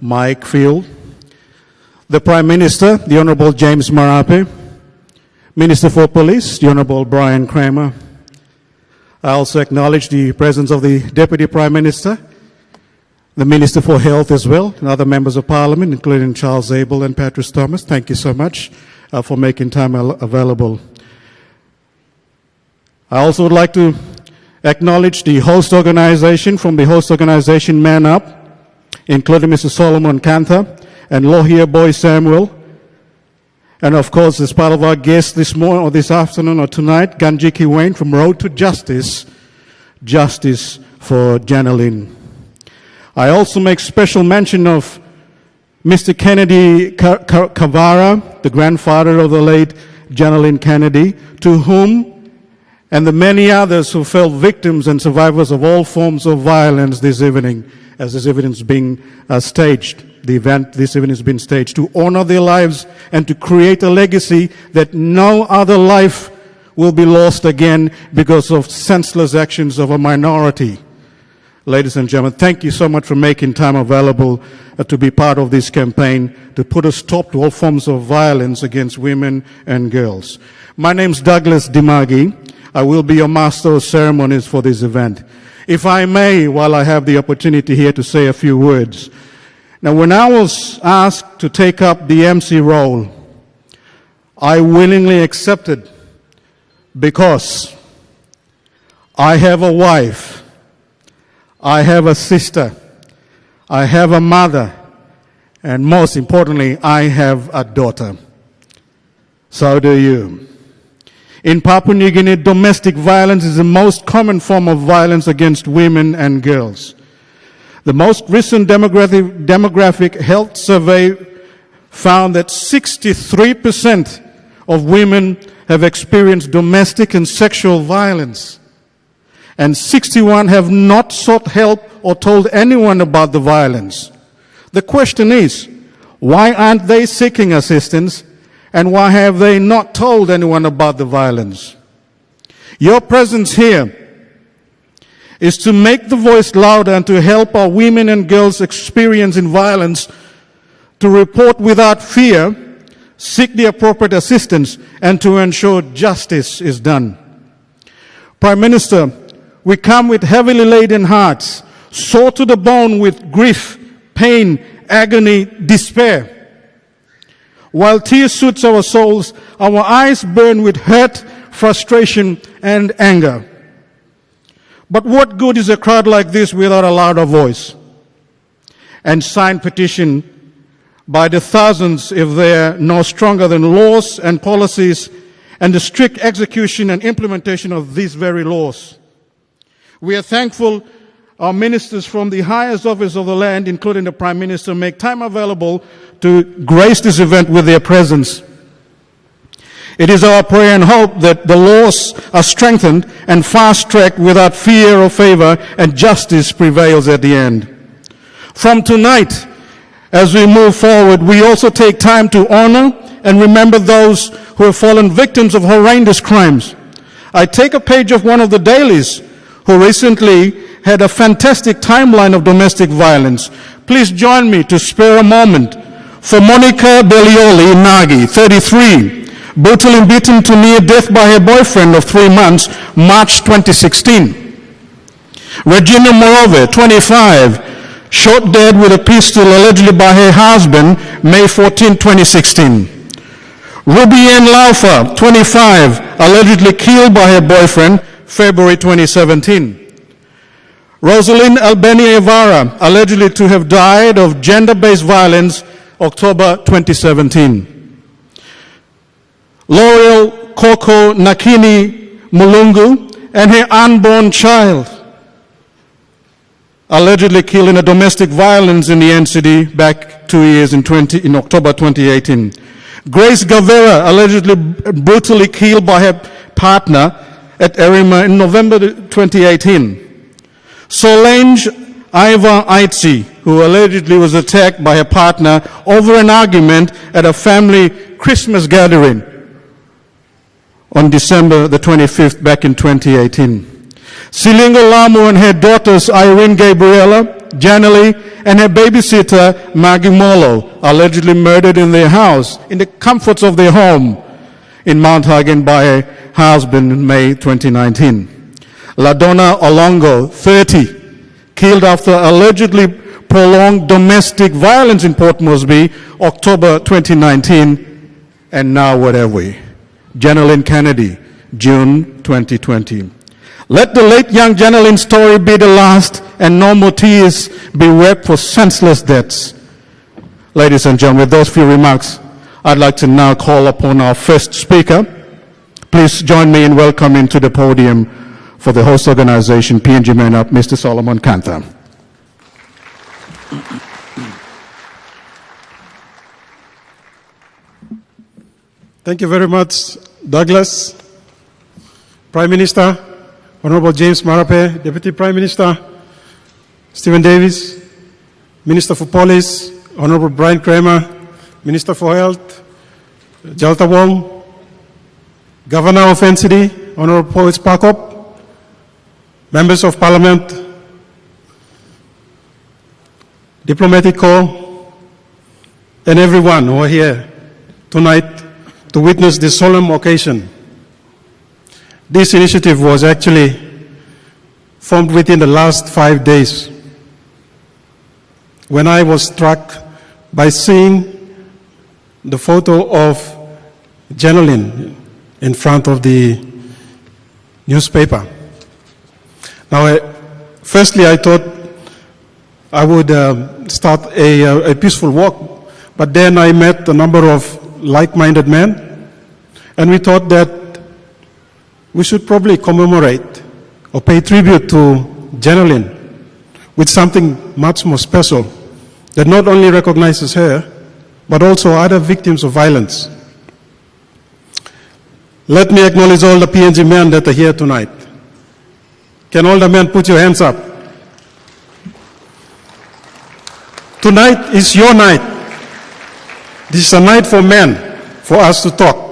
Mike Field, the Prime Minister, the Honourable James Marape, Minister for Police, the Honourable Brian Kramer. I also acknowledge the presence of the Deputy Prime Minister, the Minister for Health as well, and other members of Parliament, including Charles Abel and Patrice Thomas. Thank you so much for making time available. I also would like to acknowledge the host organization, from the host organization Man Up, including Mr. Solomon Canther and Lohia Boy Samuel. And of course, as part of our guest this morning or this afternoon or tonight, Ganjiki Wayne from Road to Justice, Justice for Janeline. I also make special mention of Mr. Kennedy Kavara, the grandfather of the late Janeline Kennedy, to whom and the many others who fell victims and survivors of all forms of violence this evening, as this evening is being staged. The event this evening has been staged to honor their lives and to create a legacy that no other life will be lost again because of senseless actions of a minority. Ladies and gentlemen, thank you so much for making time available to be part of this campaign to put a stop to all forms of violence against women and girls. My name's Douglas Dimagi. I will be your master of ceremonies for this event. If I may, while I have the opportunity here to say a few words. Now, when I was asked to take up the MC role, I willingly accepted because I have a wife, I have a sister, I have a mother, and most importantly, I have a daughter. So do you. In Papua New Guinea, domestic violence is the most common form of violence against women and girls. The most recent demographic health survey found that 63% of women have experienced domestic and sexual violence, and 61% have not sought help or told anyone about the violence. The question is, why aren't they seeking assistance? And why have they not told anyone about the violence? Your presence here is to make the voice louder and to help our women and girls experiencing violence to report without fear, seek the appropriate assistance, and to ensure justice is done. Prime Minister, we come with heavily laden hearts, sore to the bone with grief, pain, agony, despair. While tears soothe our souls, our eyes burn with hurt, frustration, and anger. But what good is a crowd like this without a louder voice? And signed petition by the thousands if they are no stronger than laws and policies and the strict execution and implementation of these very laws. We are thankful our ministers from the highest office of the land, including the Prime Minister, make time available to grace this event with their presence. It is our prayer and hope that the laws are strengthened and fast-tracked without fear or favor, and justice prevails at the end. From tonight, as we move forward, we also take time to honor and remember those who have fallen victims of horrendous crimes. I take a page of one of the dailies who recently had a fantastic timeline of domestic violence. Please join me to spare a moment for Monica Bellioli Nagi, 33, brutally beaten to near death by her boyfriend of 3 months, March 2016. Regina Morove, 25, shot dead with a pistol allegedly by her husband, May 14, 2016. Ruby Ann Laufer, 25, allegedly killed by her boyfriend, February 2017. Rosalind Albania Evara, allegedly to have died of gender-based violence, October 2017. L'Oreal Koko Nakini Mulungu and her unborn child, allegedly killed in a domestic violence in the NCD back 2 years in October 2018. Grace Kavara, allegedly brutally killed by her partner at Erima in November 2018. Solange Iva Aitzi, who allegedly was attacked by her partner over an argument at a family Christmas gathering on December the 25th back in 2018. Silingo Lamu and her daughters Irene Gabriela, Janely, and her babysitter, Maggie Molo, allegedly murdered in their house, in the comforts of their home in Mount Hagen by her husband in May 2019. LaDonna Olongo, 30, killed after allegedly prolonged domestic violence in Port Moresby, October 2019. And now what have we? Janelyn Kennedy, June 2020. Let the late young Janelyn's story be the last, and no more tears be wept for senseless deaths. Ladies and gentlemen, with those few remarks, I'd like to now call upon our first speaker. Please join me in welcoming to the podium for the host organization, PNG Man Up, Mr. Solomon Canther. Thank you very much, Douglas. Prime Minister, Honorable James Marape, Deputy Prime Minister, Stephen Davis, Minister for Police, Honorable Brian Kramer, Minister for Health, Jalta Wong, Governor of NCD, Honorable Paul Sparkop, Members of Parliament, Diplomatic Corps, and everyone who are here tonight to witness this solemn occasion. This initiative was actually formed within the last 5 days when I was struck by seeing the photo of Janelyn in front of the newspaper. Now, firstly, I thought I would start a peaceful walk, but then I met a number of like-minded men, and we thought that we should probably commemorate or pay tribute to Janelyn with something much more special that not only recognizes her, but also other victims of violence. Let me acknowledge all the PNG men that are here tonight. Can all the men put your hands up? Tonight is your night. This is a night for men, for us to talk.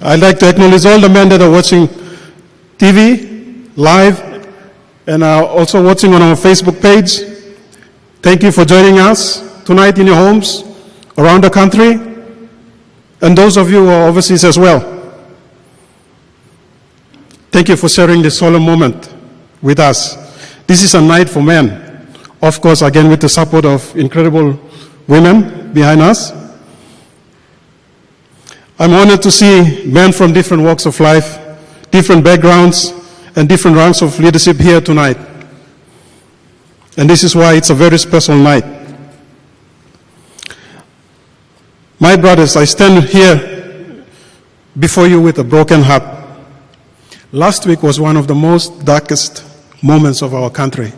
I'd like to acknowledge all the men that are watching TV, live, and are also watching on our Facebook page. Thank you for joining us tonight in your homes, around the country, and those of you who are overseas as well. Thank you for sharing this solemn moment with us. This is a night for men. Of course, again, with the support of incredible women behind us. I'm honored to see men from different walks of life, different backgrounds, and different ranks of leadership here tonight. And this is why it's a very special night. My brothers, I stand here before you with a broken heart. Last week was one of the most darkest moments of our country.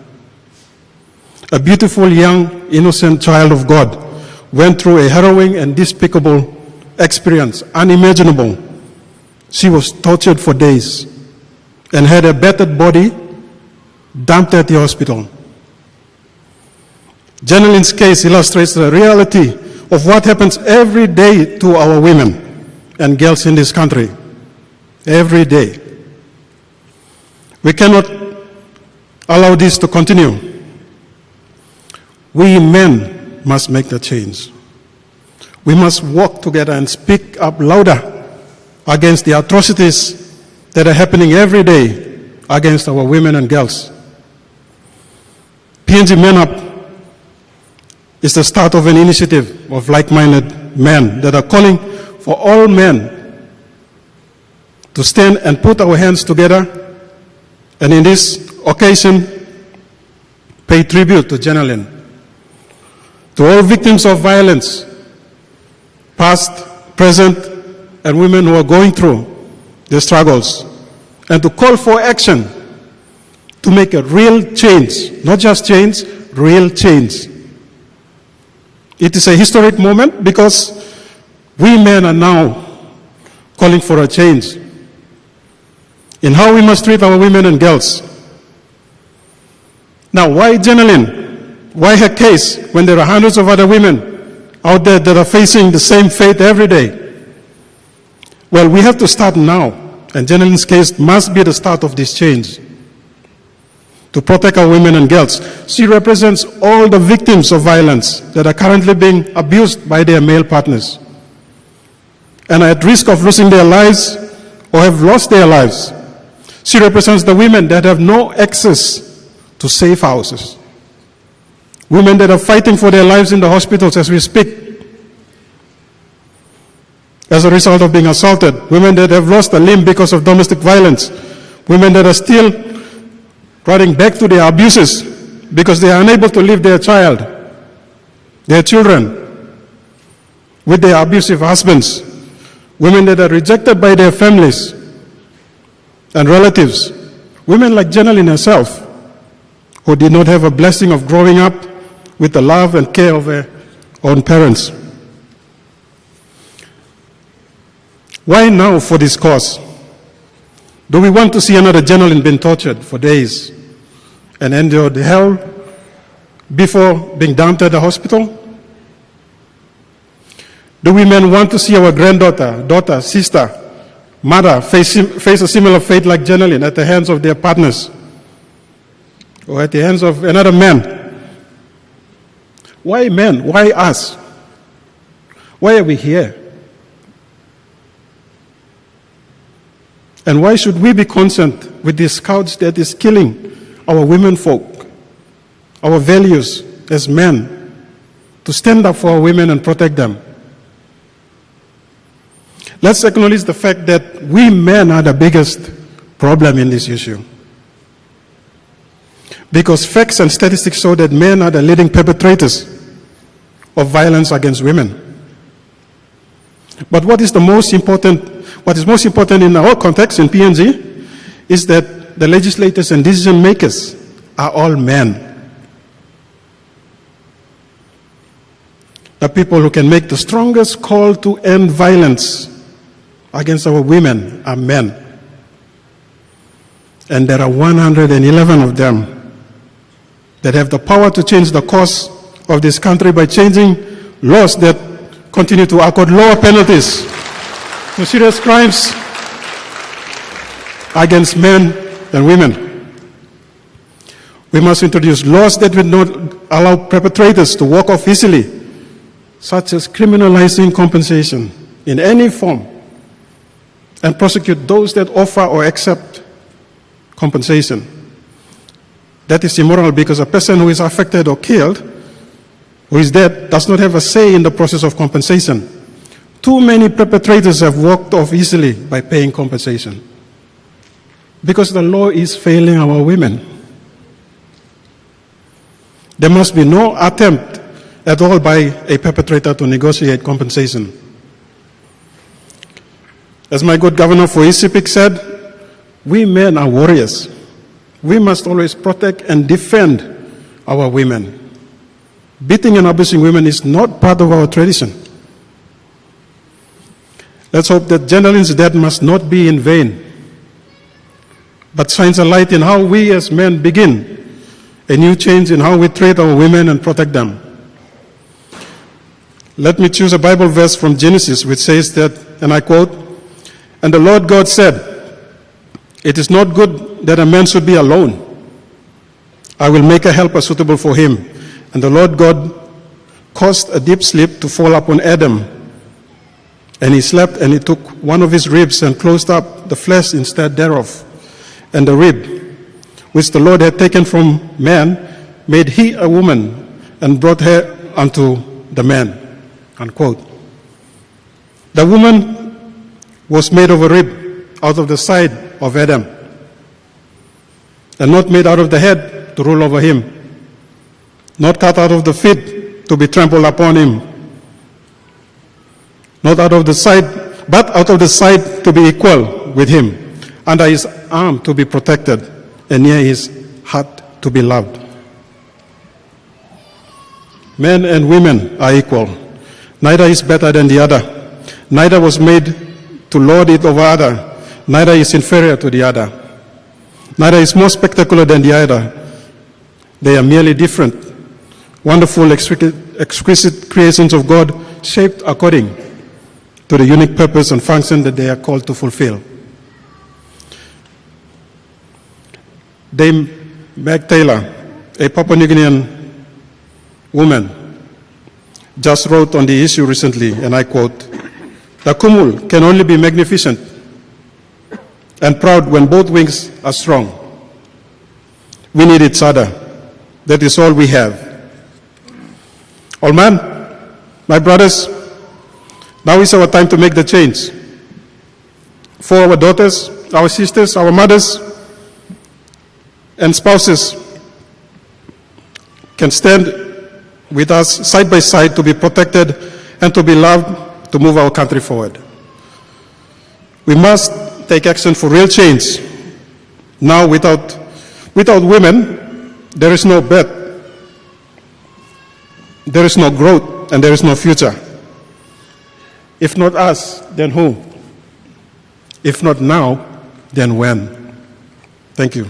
A beautiful, young, innocent child of God went through a harrowing and despicable experience, unimaginable. She was tortured for days and had a battered body dumped at the hospital. Janelyn's case illustrates the reality of what happens every day to our women and girls in this country. Every day. We cannot allow this to continue. We men must make the change. We must work together and speak up louder against the atrocities that are happening every day against our women and girls. PNG Men Up is the start of an initiative of like-minded men that are calling for all men to stand and put our hands together, and in this occasion, pay tribute to Janelyn. To all victims of violence, past, present, and women who are going through their struggles, and to call for action to make a real change, not just change, real change. It is a historic moment because we men are now calling for a change in how we must treat our women and girls. Now, why Janelyn? Why her case when there are hundreds of other women out there that are facing the same fate every day? Well, we have to start now, and Janelyn's case must be the start of this change. to protect our women and girls. She represents all the victims of violence that are currently being abused by their male partners and are at risk of losing their lives or have lost their lives. She represents the women that have no access to safe houses, women that are fighting for their lives in the hospitals as we speak as a result of being assaulted, women that have lost a limb because of domestic violence, women that are still running back to their abuses because they are unable to leave their child, their children, with their abusive husbands, women that are rejected by their families and relatives, women like Jeneline herself, who did not have a blessing of growing up with the love and care of her own parents. Why now for this cause? Do we want to see another Jeneline being tortured for days and endured hell before being dumped at the hospital? Do we men want to see our granddaughter, daughter, sister, mother face a similar fate like Jeneline at the hands of their partners or at the hands of another man? Why men? Why us? Why are we here? And why should we be concerned with this scourge that is killing our women folk, our values as men, to stand up for our women and protect them? Let's acknowledge the fact that we men are the biggest problem in this issue. Because facts and statistics show that men are the leading perpetrators of violence against women. But what is most important in our context in PNG is that the legislators and decision makers are all men. The people who can make the strongest call to end violence against our women are men. And there are 111 of them that have the power to change the course of this country by changing laws that continue to accord lower penalties to serious crimes against men and women. We must introduce laws that will not allow perpetrators to walk off easily, such as criminalizing compensation in any form, and prosecute those that offer or accept compensation. That is immoral because a person who is affected or killed, who is dead, does not have a say in the process of compensation. Too many perpetrators have walked off easily by paying compensation because the law is failing our women. There must be no attempt at all by a perpetrator to negotiate compensation. As my good governor for Isipik said, we men are warriors. We must always protect and defend our women. Beating and abusing women is not part of our tradition. Let's hope that Jeneline's death must not be in vain, but shines a light in how we as men begin a new change in how we treat our women and protect them. Let me choose a Bible verse from Genesis which says that, and I quote, "And the Lord God said, it is not good that a man should be alone. I will make a helper suitable for him. And the Lord God caused a deep sleep to fall upon Adam. And he slept, and he took one of his ribs and closed up the flesh instead thereof. And the rib, which the Lord had taken from man, made he a woman, and brought her unto the man." Unquote. The woman was made of a rib out of the side of Adam, and not made out of the head to rule over him, not cut out of the feet to be trampled upon him, not out of the side, but out of the side to be equal with him, under his arm to be protected, and near his heart to be loved. Men and women are equal. Neither is better than the other. Neither was made to lord it over other. Neither is inferior to the other. Neither is more spectacular than the other. They are merely different, wonderful, exquisite creations of God, shaped according to the unique purpose and function that they are called to fulfill. They Meg Taylor, a Papua New Guinean woman, just wrote on the issue recently, and I quote, "The Kumul can only be magnificent and proud when both wings are strong. We need each other. That is all we have." Old man, my brothers, now is our time to make the change. For our daughters, our sisters, our mothers, and spouses can stand with us side by side to be protected and to be loved, to move our country forward. We must take action for real change. Now, without women, there is no birth, there is no growth, and there is no future. If not us, then who? If not now, then when? Thank you.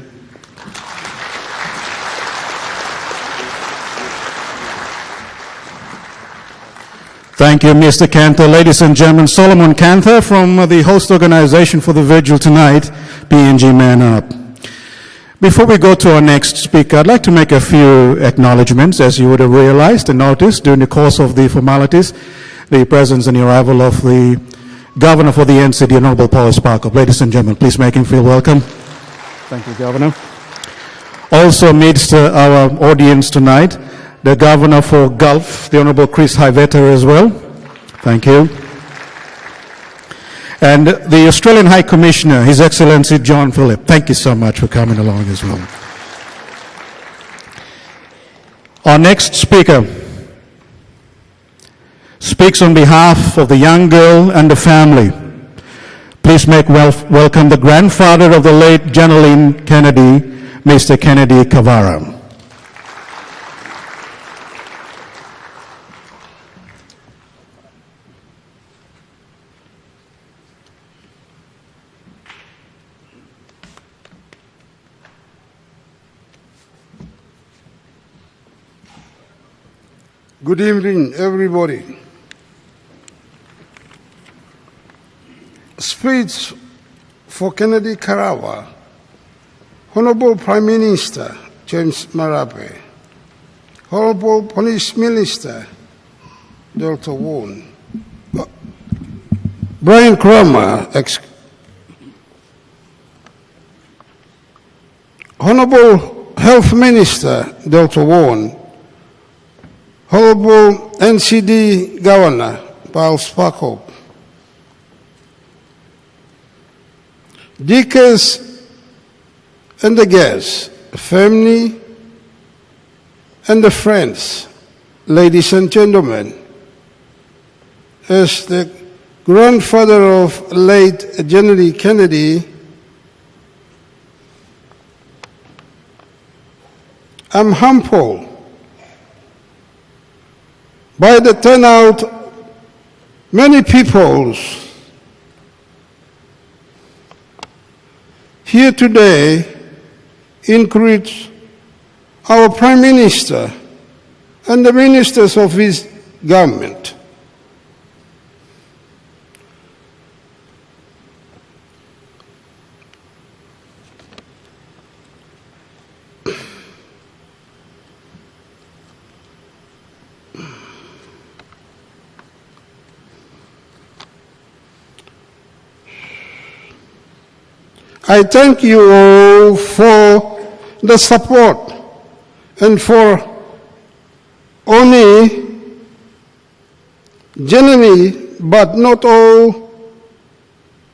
Thank you, Mr. Canther. Ladies and gentlemen, Solomon Canther from the host organization for the vigil tonight, PNG Man Up. Before we go to our next speaker, I'd like to make a few acknowledgements. As you would have realized and noticed during the course of the formalities, the presence and the arrival of the Governor for the NCD, Honorable Paul Sparkle. Ladies and gentlemen, please make him feel welcome. Thank you, Governor. Also amidst our audience tonight, the Governor for Gulf, the Honorable Chris Hiveta as well. Thank you. And the Australian High Commissioner, His Excellency John Phillip. Thank you so much for coming along as well. Our next speaker speaks on behalf of the young girl and the family. Please make welcome the grandfather of the late Janeline Kennedy, Mr. Kennedy Kavara. Good evening, everybody. Speech for Kennedy Karawa, Honorable Prime Minister James Marape, Honorable Police Minister Dr. Won, Brian Kramer, Honorable Health Minister Dr. Won, Honorable NCD Governor Paul Sparkle, deacons and the guests, family and the friends, ladies and gentlemen, as the grandfather of late Janeline Kennedy, I'm humbled by the turnout. Many people here today includes our Prime Minister and the ministers of his government. I thank you all for the support and for only generally, but not all,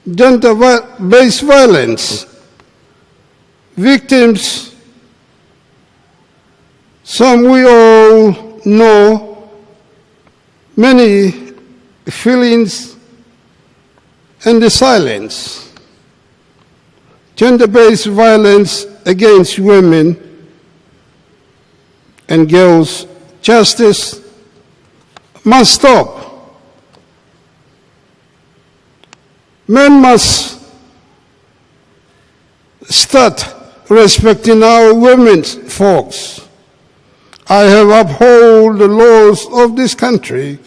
gender-based violence victims. Some we all know, many feelings and the silence. Gender-based violence against women and girls, justice must stop. Men must start respecting our women's folks. I have upheld the laws of this country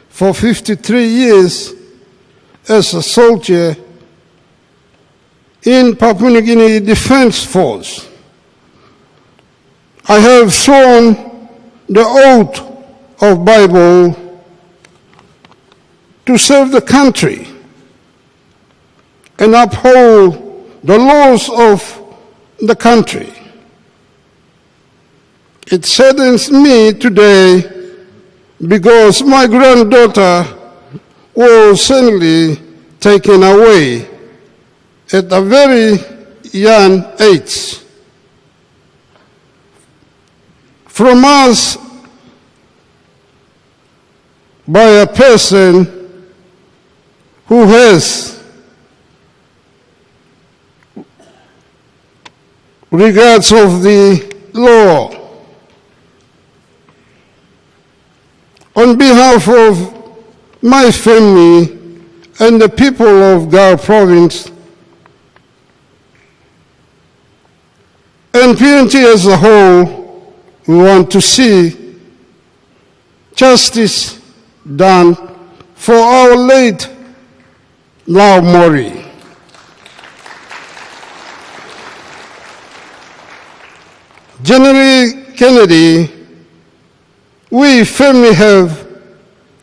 for 53 years as a soldier in Papua New Guinea Defense Force. I have sworn the oath of Bible to serve the country and uphold the laws of the country. It saddens me today because my granddaughter was suddenly taken away at a very young age from us by a person who has regards of the law. On behalf of my family and the people of Gao province and PNG as a whole, we want to see justice done for our late Lau Mori. General Kennedy, we family have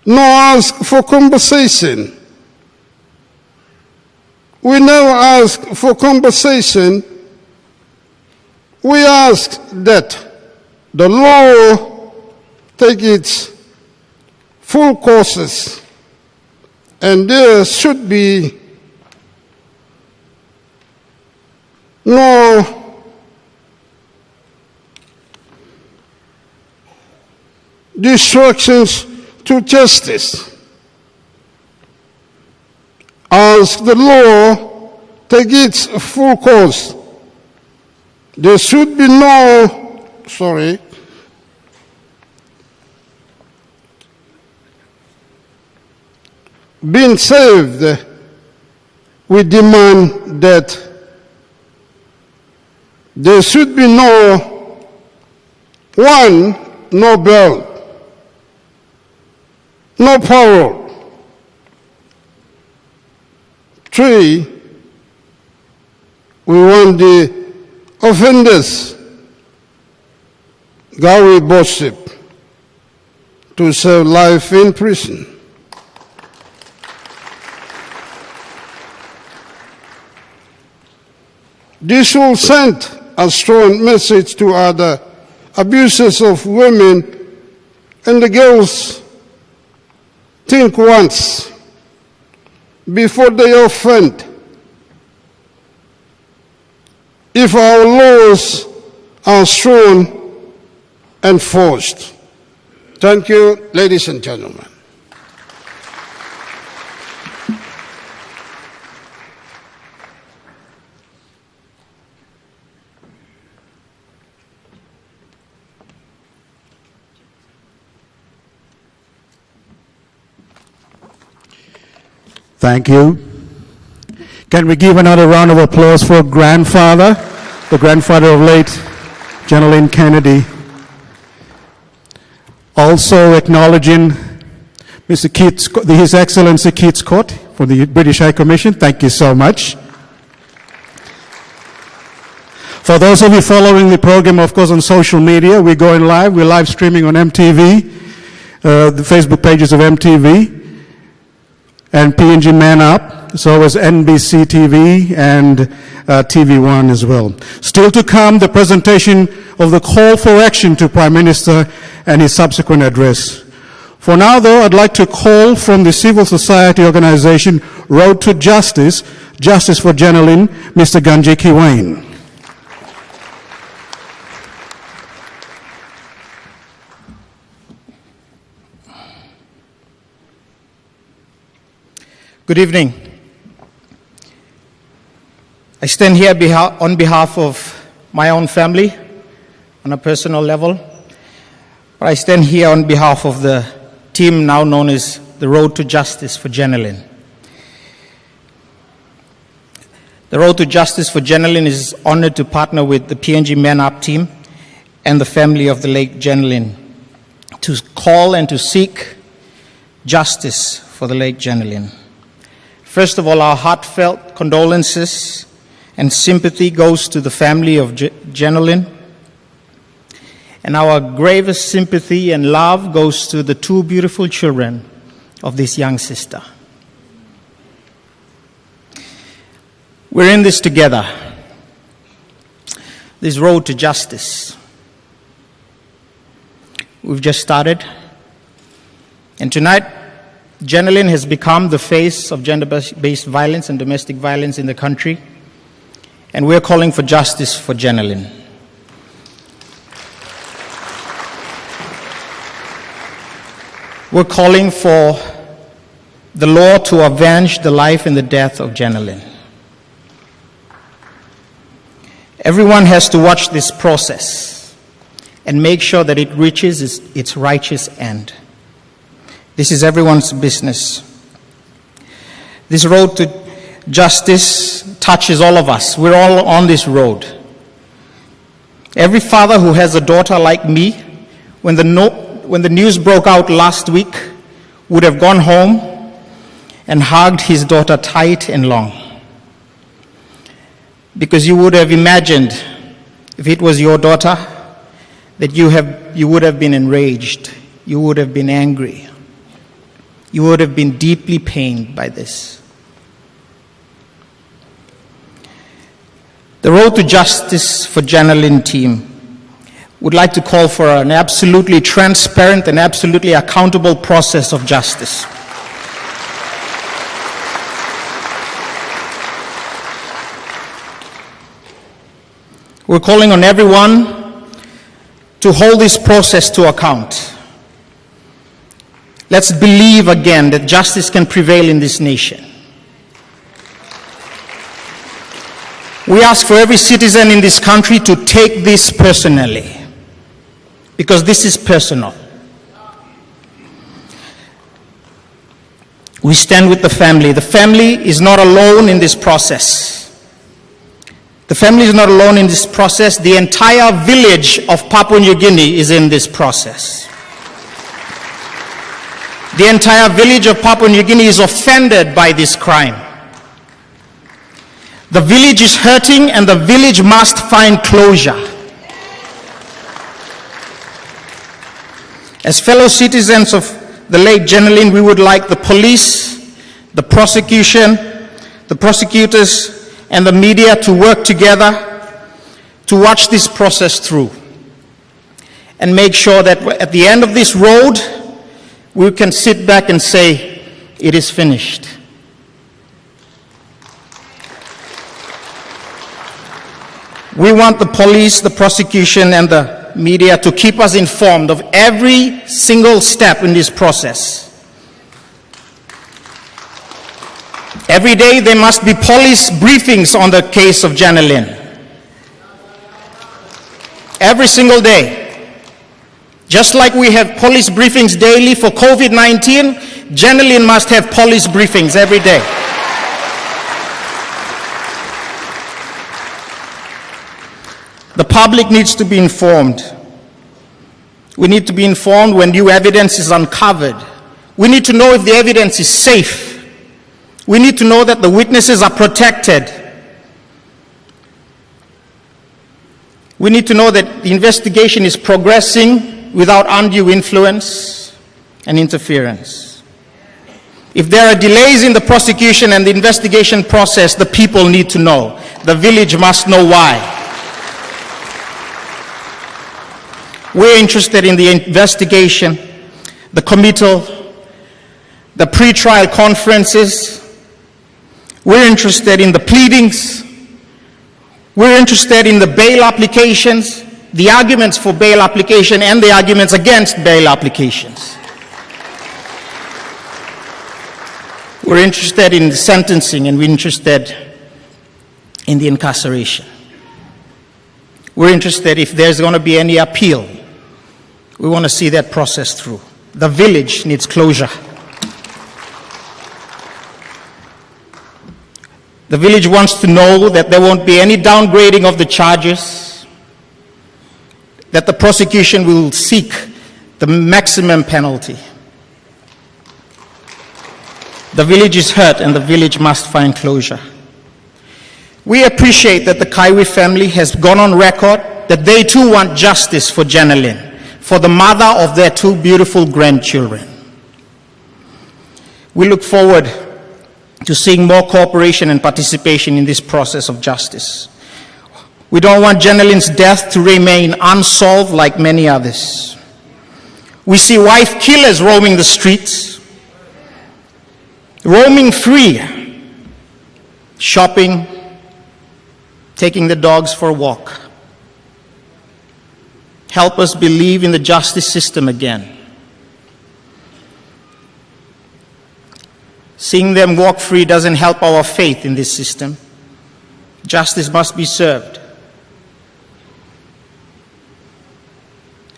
no ask for compensation. We never ask for compensation. We ask that the law take its full courses and there should be no distractions to justice. As the law take its full course, there should be no, being saved, we demand that there should be no bail, no parole. 3, we want the offenders, Gawi Boship, to serve life in prison. This will send a strong message to other abusers of women and the girls. Think once before they offend. If our laws are strong and forced. Thank you, ladies and gentlemen. Thank you. Can we give another round of applause for grandfather, the grandfather of late General Kennedy. Also acknowledging Mr. Keats, His Excellency Keats Court for the British High Commission. Thank you so much. For those of you following the program, of course, on social media, we're going live. We're live streaming on MTV, the Facebook pages of MTV. And PNG Man Up, so as NBC TV and TV1 as well. Still to come, the presentation of the call for action to Prime Minister and his subsequent address. For now, though, I'd like to call from the civil society organization Road to Justice, Justice for Jenilyn, Mr. Ganji Kiwain. Good evening. I stand here on behalf of my own family on a personal level, but I stand here on behalf of the team now known as the Road to Justice for Jenilyn. The Road to Justice for Jenilyn is honored to partner with the PNG Man Up team and the family of the late Jenilyn to call and to seek justice for the late Jenilyn. First of all, our heartfelt condolences and sympathy goes to the family of Jenilyn. And our gravest sympathy and love goes to the two beautiful children of this young sister. We're in this together, this road to justice. We've just started. And tonight, Jenilyn has become the face of gender-based violence and domestic violence in the country. And we're calling for justice for Jenilyn. We're calling for the law to avenge the life and the death of Jenilyn. Everyone has to watch this process and make sure that it reaches its righteous end. This is everyone's business. This road to justice touches all of us. We're all on this road. Every father who has a daughter like me, when the news broke out last week, would have gone home and hugged his daughter tight and long. Because you would have imagined, if it was your daughter, that you would have been enraged, you would have been angry, you would have been deeply pained by this. The Road to Justice for Jenilyn team would like to call for an absolutely transparent and absolutely accountable process of justice. We're calling on everyone to hold this process to account. Let's believe again that justice can prevail in this nation. We ask for every citizen in this country to take this personally, because this is personal. We stand with the family. The family is not alone in this process. The family is not alone in this process. The entire village of Papua New Guinea is in this process. The entire village of Papua New Guinea is offended by this crime. The village is hurting and the village must find closure. As fellow citizens of the late Jenilyn, we would like the police, the prosecution, the prosecutors, and the media to work together to watch this process through and make sure that at the end of this road, we can sit back and say, it is finished. We want the police, the prosecution, and the media to keep us informed of every single step in this process. Every day there must be police briefings on the case of Jenilyn. Every single day. Just like we have police briefings daily for COVID-19, Jenilyn must have police briefings every day. The public needs to be informed. We need to be informed when new evidence is uncovered. We need to know if the evidence is safe. We need to know that the witnesses are protected. We need to know that the investigation is progressing without undue influence and interference. If there are delays in the prosecution and the investigation process, the people need to know. The village must know why. We're interested in the investigation, the committal, the pre-trial conferences. We're interested in the pleadings. We're interested in the bail applications, the arguments for bail application and the arguments against bail applications. We're interested in the sentencing and we're interested in the incarceration. We're interested if there's going to be any appeal. We want to see that process through. The village needs closure. The village wants to know that there won't be any downgrading of the charges, that the prosecution will seek the maximum penalty. The village is hurt and the village must find closure. We appreciate that the Kaiwi family has gone on record that they too want justice for Jenilyn, for the mother of their 2 beautiful grandchildren. We look forward to seeing more cooperation and participation in this process of justice. We don't want Jenilyn's death to remain unsolved like many others. We see wife killers roaming the streets, roaming free, shopping, taking the dogs for a walk. Help us believe in the justice system again. Seeing them walk free doesn't help our faith in this system. Justice must be served.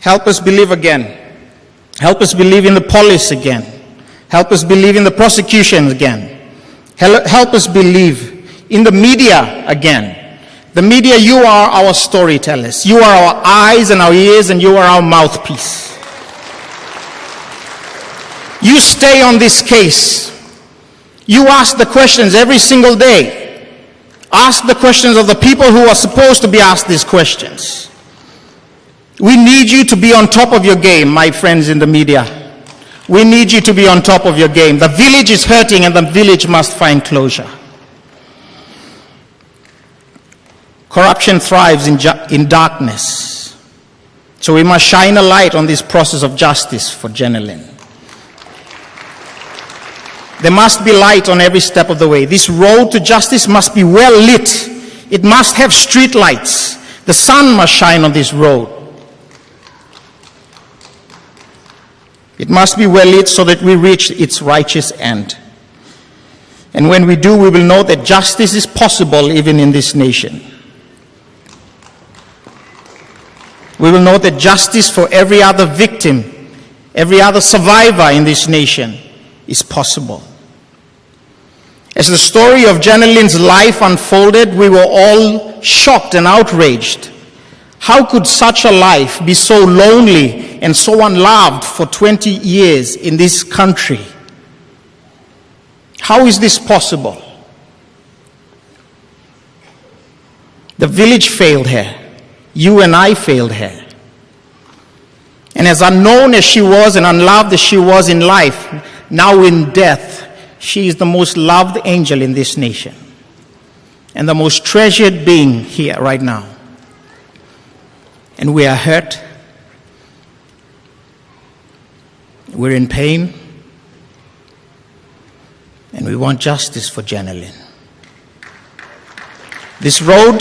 Help us believe again. Help us believe in the police again. Help us believe in the prosecution again. Help us believe in the media again. The media, you are our storytellers. You are our eyes and our ears, and you are our mouthpiece. You stay on this case. You ask the questions every single day. Ask the questions of the people who are supposed to be asked these questions. We need you to be on top of your game, my friends in the media. We need you to be on top of your game. The village is hurting, and the village must find closure. Corruption thrives in darkness. So we must shine a light on this process of justice for Jenilyn. There must be light on every step of the way. This road to justice must be well lit. It must have street lights. The sun must shine on this road. It must be well lit so that we reach its righteous end. And when we do, we will know that justice is possible even in this nation. We will know that justice for every other victim, every other survivor in this nation is possible. As the story of Jenilyn's life unfolded, we were all shocked and outraged. How could such a life be so lonely and so unloved for 20 years in this country? How is this possible? The village failed her. You and I failed her. And as unknown as she was and unloved as she was in life, now in death, she is the most loved angel in this nation and the most treasured being here right now. And we are hurt. We're in pain. And we want justice for Jenilyn. This road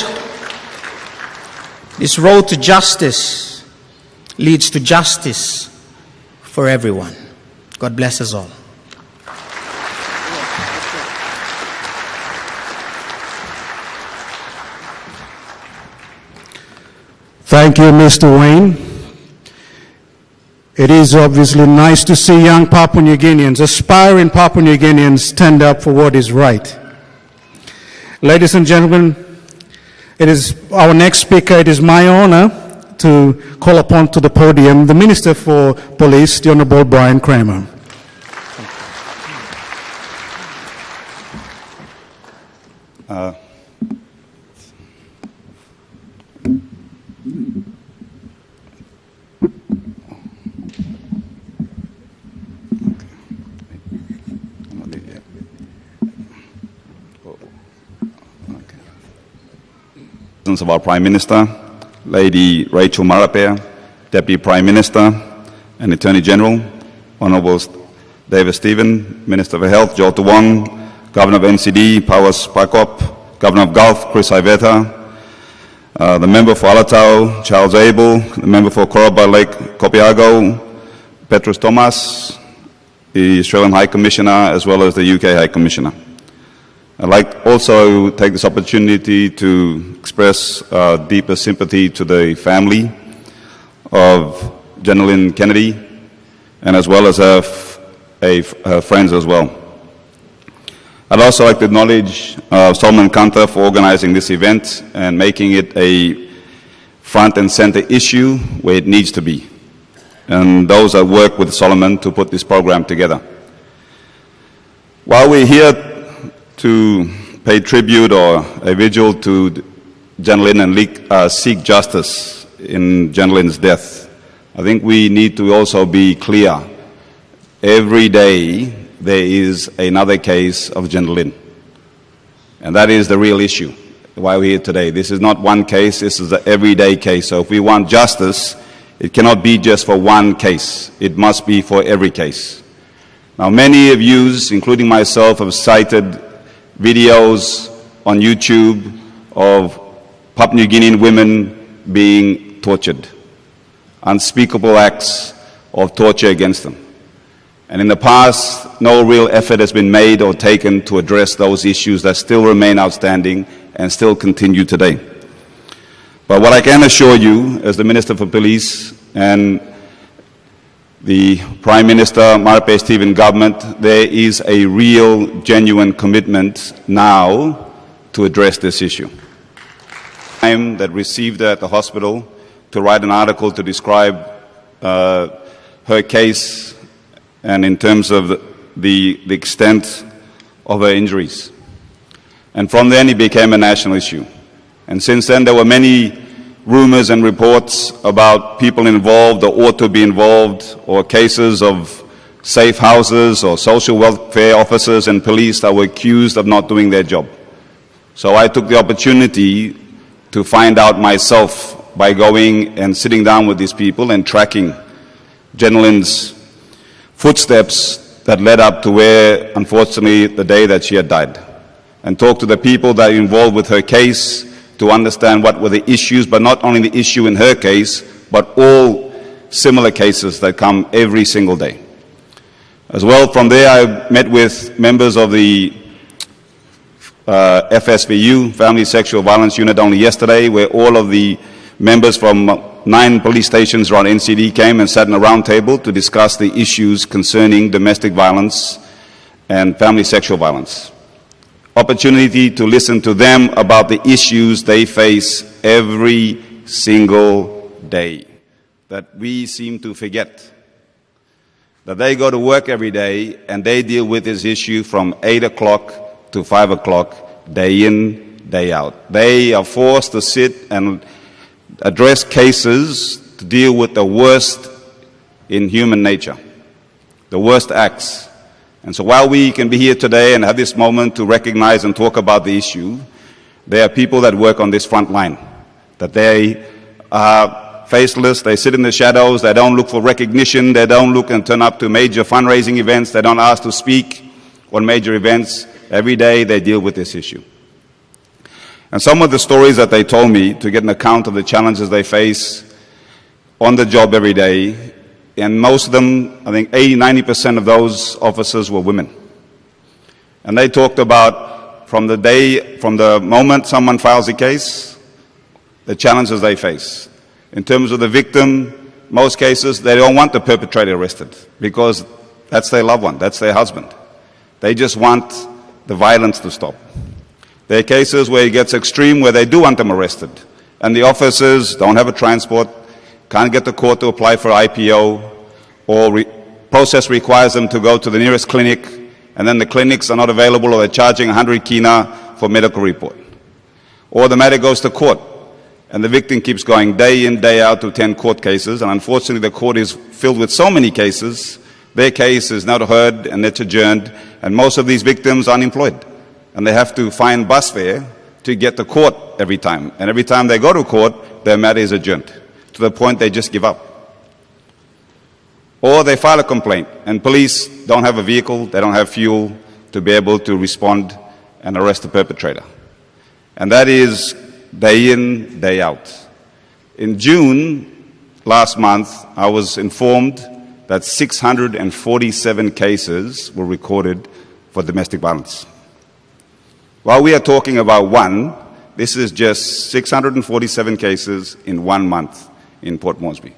to justice leads to justice for everyone. God bless us all. Thank you, Mr. Wayne. It is obviously nice to see young Papua New Guineans, aspiring Papua New Guineans, stand up for what is right. Ladies and gentlemen, it is our next speaker. It is my honor to call upon to the podium the Minister for Police, the Honorable Brian Kramer. Of our Prime Minister, Lady Rachel Marapea, Deputy Prime Minister and Attorney General, Honourable David Stephen, Minister for Health, Joel Tuwong, Governor of NCD, Pawas Pakop, Governor of Gulf, Chris Iveta, the Member for Alatau, Charles Abel, the Member for Koroba Lake, Kopiago, Petrus Thomas, the Australian High Commissioner, as well as the UK High Commissioner. I'd like also take this opportunity to express deepest sympathy to the family of Jenilyn Kennedy, and as well as her friends as well. I'd also like to acknowledge Solomon Canther for organizing this event and making it a front and center issue where it needs to be, and those that work with Solomon to put this program together. While we're here to pay tribute or a vigil to Jenilyn and seek justice, in Jenlynn's death, I think we need to also be clear. Every day there is another case of Jenlyn. And that is the real issue, why we're here today. This is not one case, this is an everyday case. So if we want justice, it cannot be just for one case. It must be for every case. Now, many of you, including myself, have cited videos on YouTube of Papua New Guinean women being tortured, unspeakable acts of torture against them. And in the past, no real effort has been made or taken to address those issues that still remain outstanding and still continue today. But what I can assure you, as the Minister for Police and the Prime Minister, Marape Stephen government, there is a real, genuine commitment now to address this issue. Time that received her at the hospital to write an article to describe her case and in terms of the extent of her injuries. And from then it became a national issue. And since then there were many rumors and reports about people involved or ought to be involved, or cases of safe houses or social welfare officers and police that were accused of not doing their job. So I took the opportunity to find out myself by going and sitting down with these people and tracking Jenlynn's footsteps that led up to where, unfortunately, the day that she had died, and talk to the people that are involved with her case to understand what were the issues, but not only the issue in her case, but all similar cases that come every single day. As well, from there, I met with members of the FSVU, Family Sexual Violence Unit, only yesterday, where all of the members from 9 police stations around NCD came and sat in a round table to discuss the issues concerning domestic violence and family sexual violence. Opportunity to listen to them about the issues they face every single day that we seem to forget. That they go to work every day and they deal with this issue from 8 o'clock to 5 o'clock, day in, day out. They are forced to sit and address cases to deal with the worst in human nature, the worst acts. And so while we can be here today and have this moment to recognize and talk about the issue, there are people that work on this front line, that they are faceless, they sit in the shadows, they don't look for recognition, they don't look and turn up to major fundraising events, they don't ask to speak on major events. Every day they deal with this issue. And some of the stories that they told me to get an account of the challenges they face on the job every day, and most of them, I think 80–90% of those officers were women. And they talked about from the moment someone files a case, the challenges they face. In terms of the victim, most cases they don't want the perpetrator arrested because that's their loved one, that's their husband. They just want the violence to stop. There are cases where it gets extreme, where they do want them arrested, and the officers don't have a transport, can't get the court to apply for IPO, or process requires them to go to the nearest clinic, and then the clinics are not available, or they're charging 100 kina for medical report. Or the matter goes to court, and the victim keeps going day in, day out to 10 court cases, and unfortunately the court is filled with so many cases, their case is not heard and it's adjourned, and most of these victims are unemployed. And they have to find bus fare to get to court every time. And every time they go to court, their matter is adjourned, to the point they just give up. Or they file a complaint, and police don't have a vehicle, they don't have fuel to be able to respond and arrest the perpetrator. And that is day in, day out. In June last month, I was informed that 647 cases were recorded for domestic violence. While we are talking about one, this is just 647 cases in 1 month in Port Moresby.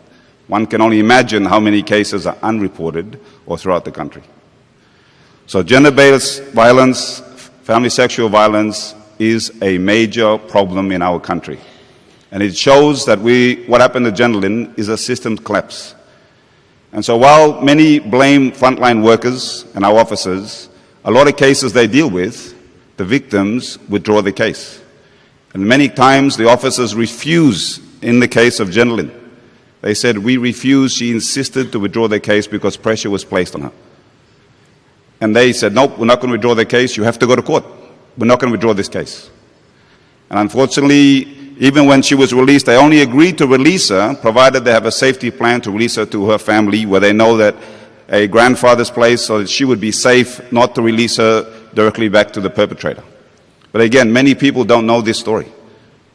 One can only imagine how many cases are unreported or throughout the country. So gender-based violence, family sexual violence is a major problem in our country. And it shows that what happened to Jenlyn is a system collapse. And so while many blame frontline workers and our officers, a lot of cases they deal with, the victims withdraw the case. And many times the officers refuse in the case of Jenilyn. They said, we refused. She insisted to withdraw the case because pressure was placed on her. And they said, nope, we're not going to withdraw the case. You have to go to court. We're not going to withdraw this case. And unfortunately, even when she was released, they only agreed to release her, provided they have a safety plan to release her to her family, where they know that a grandfather's place, so that she would be safe, not to release her directly back to the perpetrator. But again, many people don't know this story.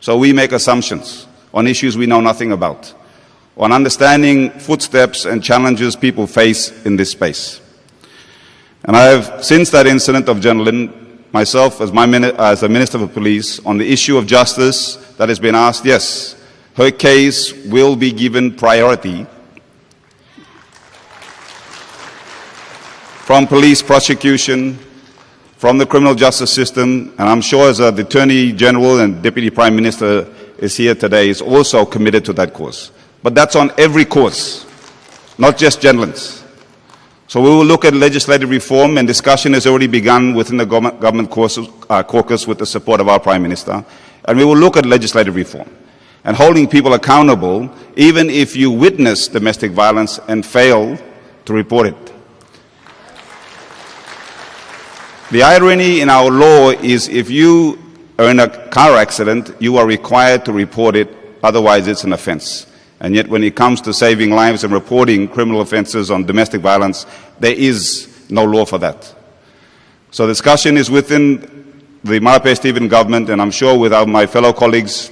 So we make assumptions on issues we know nothing about, on understanding footsteps and challenges people face in this space. And I have, since that incident of Jenilyn, myself as the Minister for Police, on the issue of justice that has been asked, yes, her case will be given priority from police prosecution, from the criminal justice system, and I'm sure as the Attorney General and Deputy Prime Minister is here today, is also committed to that cause. But that's on every cause, not just Jenilyn's. So we will look at legislative reform, and discussion has already begun within the government caucus with the support of our Prime Minister. And we will look at legislative reform and holding people accountable even if you witness domestic violence and fail to report it. The irony in our law is if you are in a car accident, you are required to report it, otherwise it's an offense. And yet when it comes to saving lives and reporting criminal offenses on domestic violence, there is no law for that. So the discussion is within the Marape-Stephen government, and I'm sure with my fellow colleagues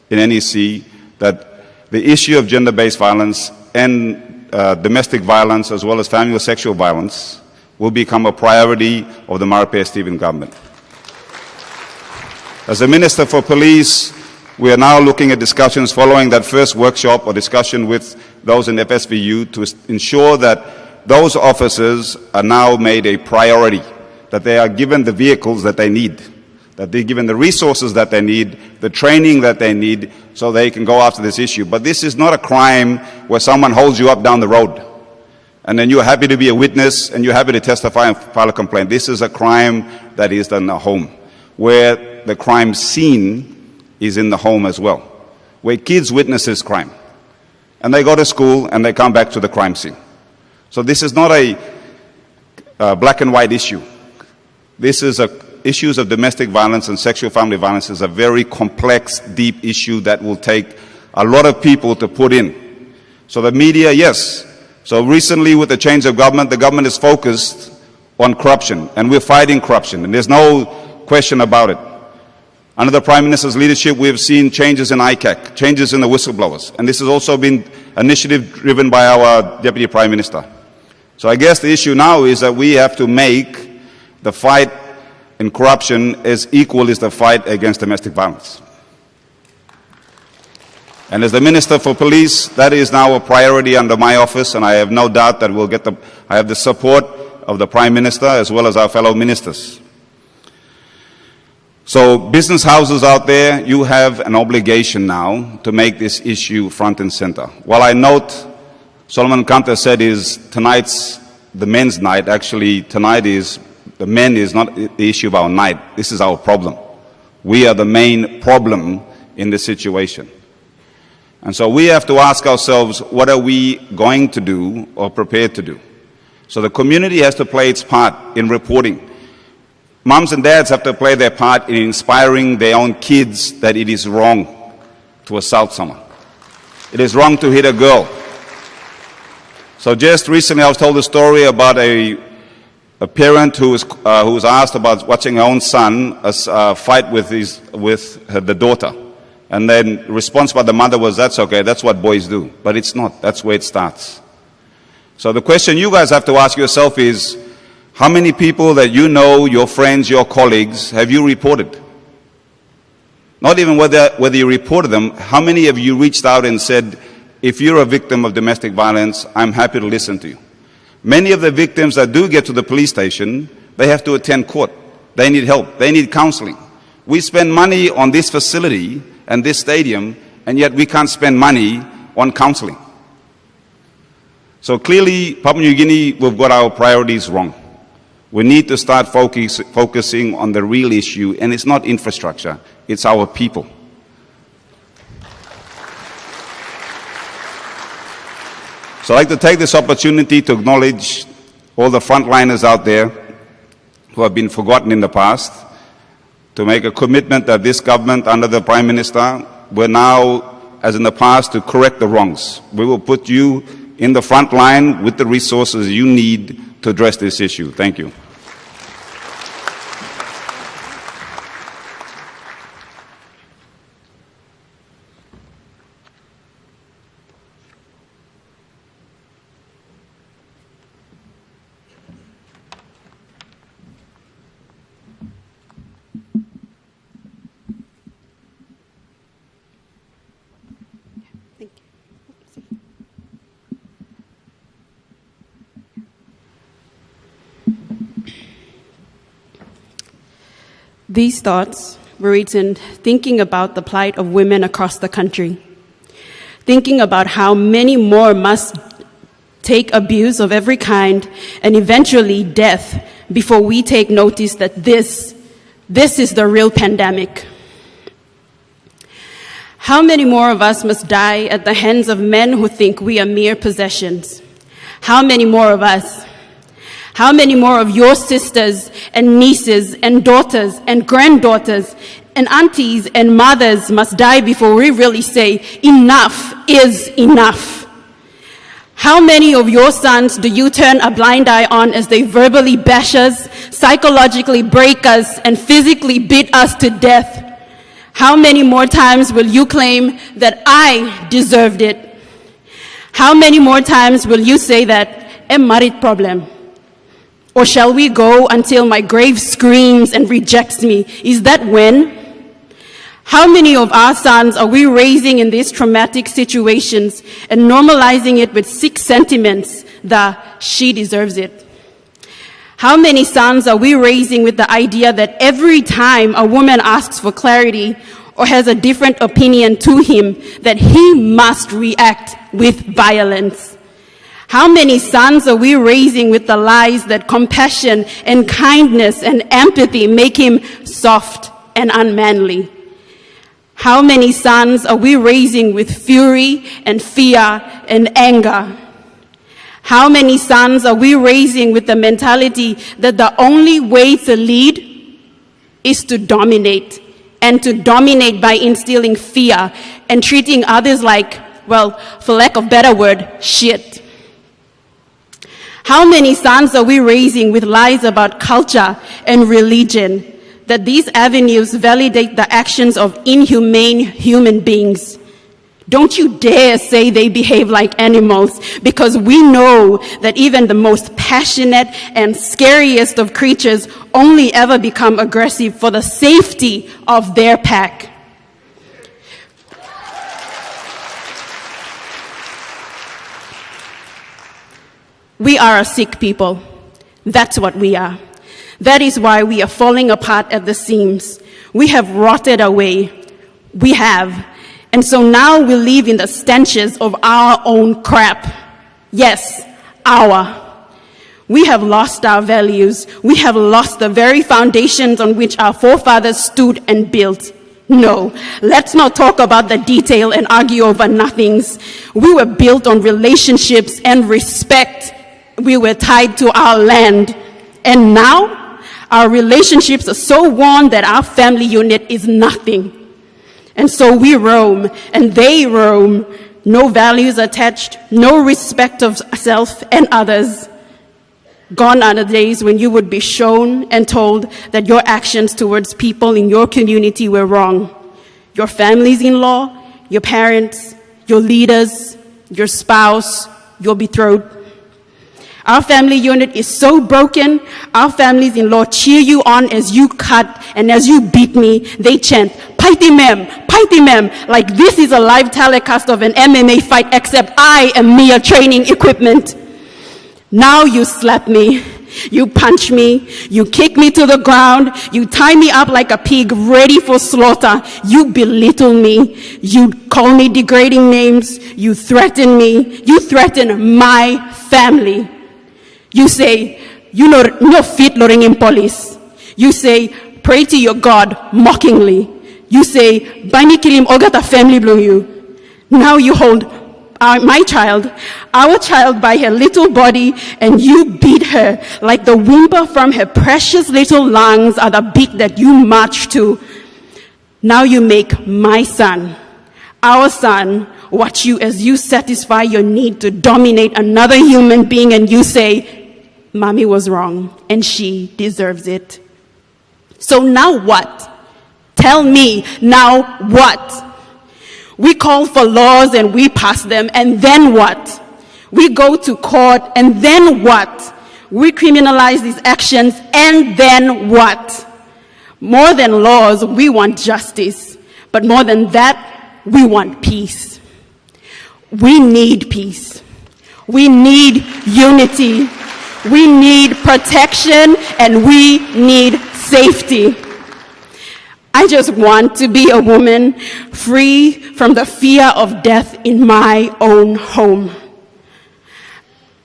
in NEC, that the issue of gender-based violence and domestic violence as well as family or sexual violence will become a priority of the Marape-Stephen government. As the Minister for Police, we are now looking at discussions following that first workshop or discussion with those in FSVU to ensure that those officers are now made a priority, that they are given the vehicles that they need, that they're given the resources that they need, the training that they need, so they can go after this issue. But this is not a crime where someone holds you up down the road and then you're happy to be a witness and you're happy to testify and file a complaint. This is a crime that is done in a home, where the crime scene is in the home as well, where kids witness this crime. And they go to school and they come back to the crime scene. So this is not a black and white issue. This is issues of domestic violence and sexual family violence is a very complex, deep issue that will take a lot of people to put in. So the media, yes. So recently with the change of government, the government is focused on corruption, and we're fighting corruption, and there's no question about it. Under the Prime Minister's leadership, we have seen changes in ICAC, changes in the whistleblowers, and this has also been an initiative driven by our Deputy Prime Minister. So I guess the issue now is that we have to make the fight in corruption as equal as the fight against domestic violence. And as the Minister for Police, that is now a priority under my office, and I have no doubt that we'll get I have the support of the Prime Minister as well as our fellow ministers. So business houses out there, you have an obligation now to make this issue front and center. While I note Solomon Canther said tonight's the men's night, actually tonight is the men is not the issue of our night. This is our problem. We are the main problem in this situation. And so we have to ask ourselves, what are we going to do or prepared to do? So the community has to play its part in reporting. Moms and dads have to play their part in inspiring their own kids that it is wrong to assault someone. It is wrong to hit a girl. So just recently I was told a story about a parent who was asked about watching her own son fight with the daughter. And then the response by the mother was, that's okay, that's what boys do. But it's not. That's where it starts. So the question you guys have to ask yourself is, how many people that you know, your friends, your colleagues, have you reported? Not even whether you reported them, how many of you reached out and said, if you're a victim of domestic violence, I'm happy to listen to you. Many of the victims that do get to the police station, they have to attend court. They need help. They need counseling. We spend money on this facility and this stadium, and yet we can't spend money on counseling. So clearly, Papua New Guinea, we've got our priorities wrong. We need to start focusing on the real issue, and it's not infrastructure, it's our people. So I'd like to take this opportunity to acknowledge all the frontliners out there who have been forgotten in the past, to make a commitment that this government under the Prime Minister will now, as in the past, to correct the wrongs. We will put you in the front line with the resources you need to address this issue. Thank you. These thoughts were written thinking about the plight of women across the country, thinking about how many more must take abuse of every kind and eventually death before we take notice that this is the real pandemic. How many more of us must die at the hands of men who think we are mere possessions? How many more of us? How many more of your sisters and nieces and daughters and granddaughters and aunties and mothers must die before we really say, enough is enough? How many of your sons do you turn a blind eye on as they verbally bash us, psychologically break us, and physically beat us to death? How many more times will you claim that I deserved it? How many more times will you say that a married problem? Or shall we go until my grave screams and rejects me? Is that when? How many of our sons are we raising in these traumatic situations and normalizing it with sick sentiments that she deserves it? How many sons are we raising with the idea that every time a woman asks for clarity or has a different opinion to him, that he must react with violence? How many sons are we raising with the lies that compassion and kindness and empathy make him soft and unmanly? How many sons are we raising with fury and fear and anger? How many sons are we raising with the mentality that the only way to lead is to dominate, and to dominate by instilling fear and treating others like, well, for lack of better word, shit? How many sons are we raising with lies about culture and religion, that these avenues validate the actions of inhumane human beings? Don't you dare say they behave like animals, because we know that even the most passionate and scariest of creatures only ever become aggressive for the safety of their pack. We are a sick people. That's what we are. That is why we are falling apart at the seams. We have rotted away. We have. And so now we live in the stenches of our own crap. Yes, our. We have lost our values. We have lost the very foundations on which our forefathers stood and built. No, let's not talk about the detail and argue over nothings. We were built on relationships and respect. We were tied to our land. And now, our relationships are so worn that our family unit is nothing. And so we roam, and they roam. No values attached, no respect of self and others. Gone are the days when you would be shown and told that your actions towards people in your community were wrong. Your families-in-law, your parents, your leaders, your spouse, your betrothed. Our family unit is so broken, our families-in-law cheer you on as you cut, and as you beat me, they chant, "Paiti mem," like this is a live telecast of an MMA fight, except I am mere training equipment. Now you slap me, you punch me, you kick me to the ground, you tie me up like a pig ready for slaughter, you belittle me, you call me degrading names, you threaten me, you threaten my family. You say, you know, no fit loring in police. You say, pray to your God mockingly. You say, bani kilim ogata family blue you. Now you hold my child, our child by her little body, and you beat her like the whimper from her precious little lungs are the beat that you march to. Now you make my son, our son, watch you as you satisfy your need to dominate another human being, and you say, Mommy was wrong and she deserves it. So now what? Tell me, now what? We call for laws and we pass them, and then what? We go to court, and then what? We criminalize these actions, and then what? More than laws, we want justice. But more than that, we want peace. We need peace. We need unity. We need protection, and we need safety. I just want to be a woman free from the fear of death in my own home.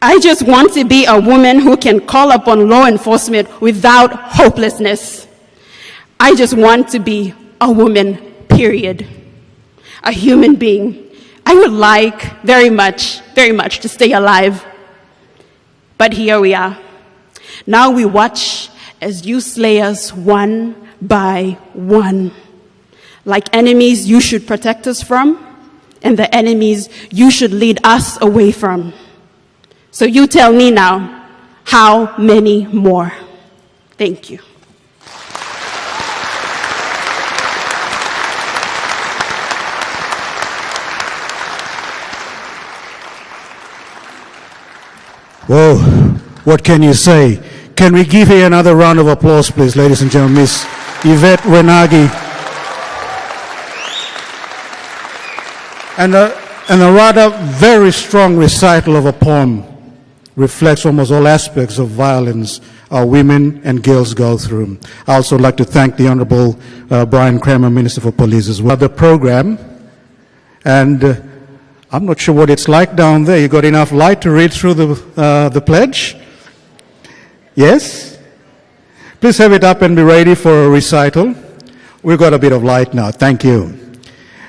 I just want to be a woman who can call upon law enforcement without hopelessness. I just want to be a woman, period. A human being. I would like very much to stay alive. But here we are. Now we watch as you slay us one by one, like enemies you should protect us from, and the enemies you should lead us away from. So you tell me now, how many more? Thank you. Whoa, what can you say? Can we give her another round of applause, please, ladies and gentlemen, Miss Yvette Renagi. And a rather very strong recital of a poem reflects almost all aspects of violence our women and girls go through. I also like to thank the Honorable Brian Kramer, Minister for Police, as well. The program, and I'm not sure what it's like down there. You got enough light to read through the pledge? Yes? Please have it up and be ready for a recital. We've got a bit of light now. Thank you.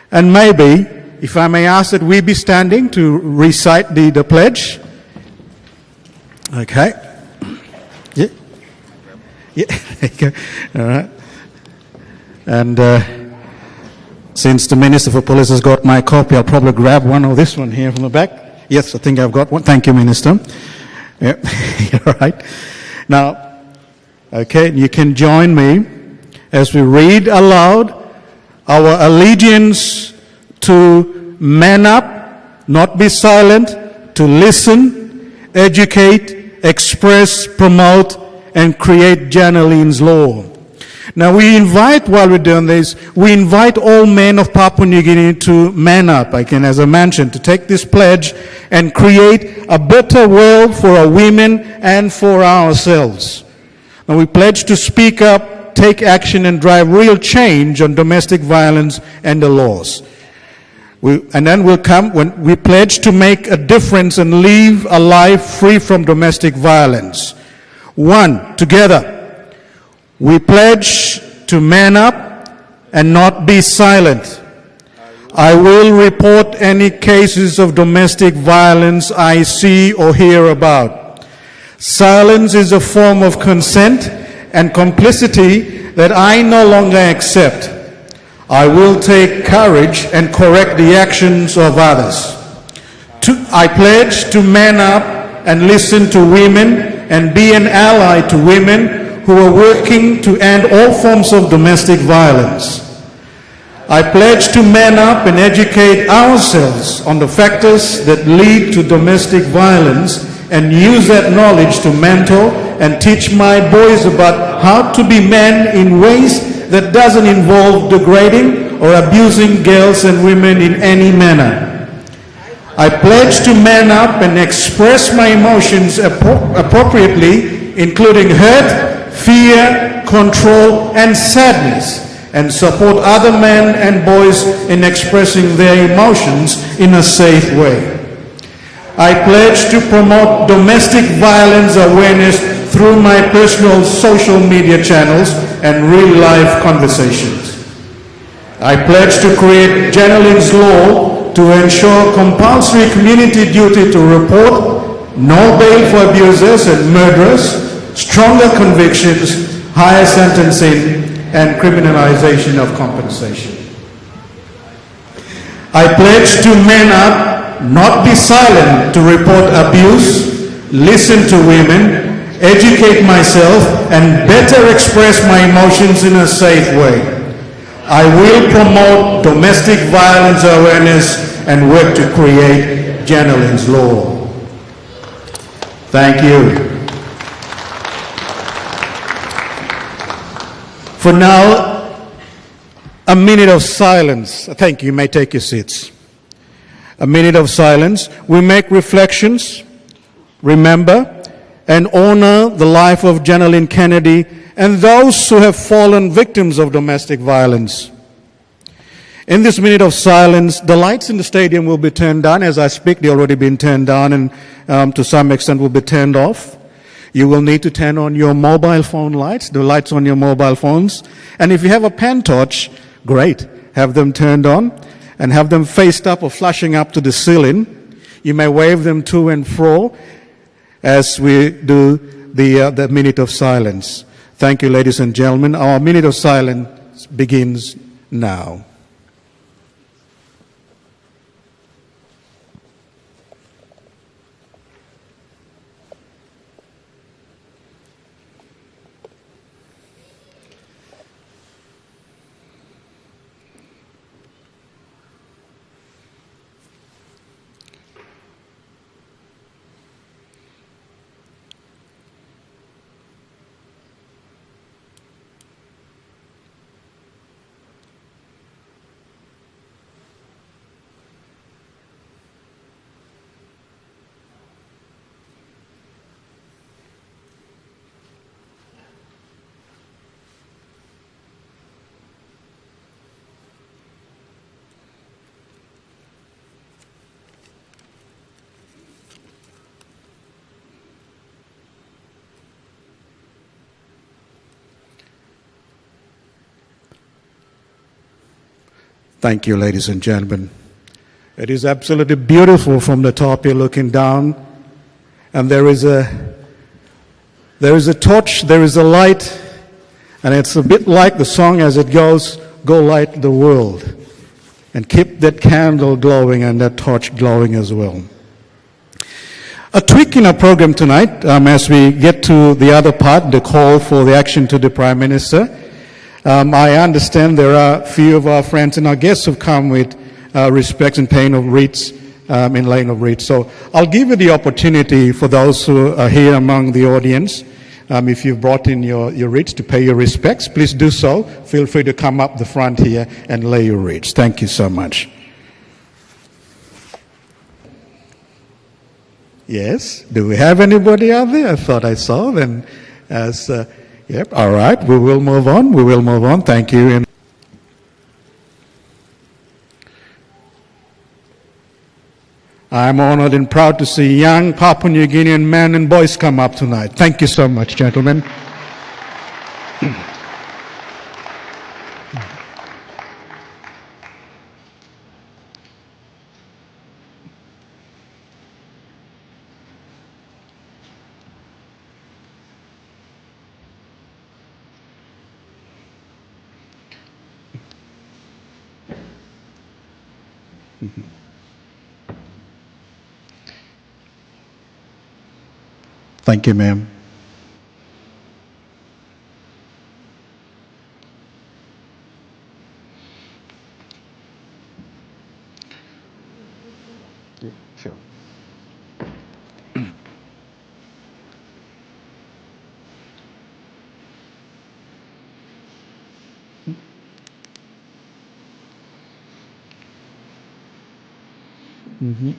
And maybe, if I may ask that we be standing to recite the pledge. Okay. Yeah. Yeah. There you go. All right. And since the Minister for Police has got my copy, I'll probably grab one of this one here from the back. Yes, I think I've got one. Thank you, Minister. Yeah. All right. Now, okay, you can join me as we read aloud our allegiance to man up, not be silent, to listen, educate, express, promote, and create Janeline's law. Now we invite, while we're doing this, we invite all men of Papua New Guinea to man up, again, as I mentioned, to take this pledge and create a better world for our women and for ourselves. Now we pledge to speak up, take action, and drive real change on domestic violence and the laws. And then we'll come when we pledge to make a difference and live a life free from domestic violence. One, together. We pledge to man up and not be silent. I will report any cases of domestic violence I see or hear about. Silence is a form of consent and complicity that I no longer accept. I will take courage and correct the actions of others. I pledge to man up and listen to women and be an ally to women who are working to end all forms of domestic violence. I pledge to man up and educate ourselves on the factors that lead to domestic violence and use that knowledge to mentor and teach my boys about how to be men in ways that doesn't involve degrading or abusing girls and women in any manner. I pledge to man up and express my emotions appropriately, including hurt, fear, control, and sadness, and support other men and boys in expressing their emotions in a safe way. I pledge to promote domestic violence awareness through my personal social media channels and real-life conversations. I pledge to create Janeline's law to ensure compulsory community duty to report, no bail for abusers and murderers, stronger convictions, higher sentencing, and criminalization of compensation. I pledge to man up, not be silent, to report abuse, listen to women, educate myself, and better express my emotions in a safe way. I will promote domestic violence awareness and work to create Janeline's Law. Thank you. For now, a minute of silence. Thank you. You may take your seats. A minute of silence. We make reflections, remember, and honor the life of Janeline Kennedy and those who have fallen victims of domestic violence. In this minute of silence, the lights in the stadium will be turned down. As I speak, they've already been turned down and to some extent will be turned off. You will need to turn on your mobile phone lights, the lights on your mobile phones. And if you have a pen torch, great. Have them turned on and have them faced up or flashing up to the ceiling. You may wave them to and fro as we do the minute of silence. Thank you, ladies and gentlemen. Our minute of silence begins now. Thank you, ladies and gentlemen. It is absolutely beautiful from the top here looking down. And there is a torch, there is a light, and it's a bit like the song as it goes, "Go light the world." And keep that candle glowing and that torch glowing as well. A tweak in our program tonight, as we get to the other part, the call for the action to the Prime Minister. I understand there are a few of our friends and our guests who've come with respects and paying of wreaths, in laying of wreaths. So I'll give you the opportunity for those who are here among the audience. If you've brought in your wreaths to pay your respects, please do so. Feel free to come up the front here and lay your wreaths. Thank you so much. Yes, do we have anybody out there? I thought I saw them. Yep, all right, we will move on. We will move on. Thank you. And I'm honored and proud to see young Papua New Guinean men and boys come up tonight. Thank you so much, gentlemen. Thank you, ma'am. Sure. Mm-hmm.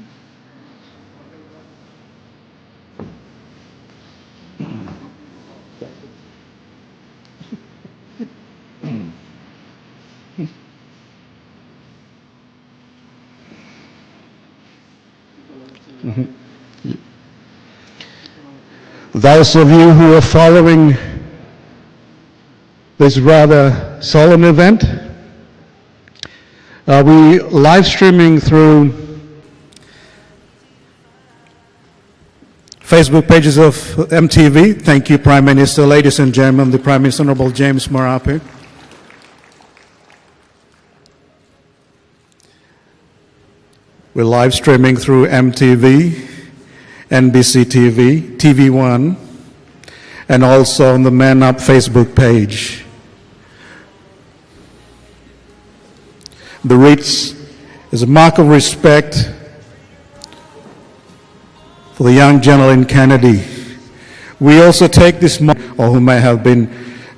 Mm-hmm. Those of you who are following this rather solemn event, We live streaming through Facebook pages of MTV. Thank you, Prime Minister. Ladies and gentlemen, the Prime Minister, Honorable James Marape. We're live streaming through MTV, NBC TV, TV1, and also on the Man Up Facebook page. The wreath is a mark of respect for the young General Kennedy. We also take this moment, or who may have been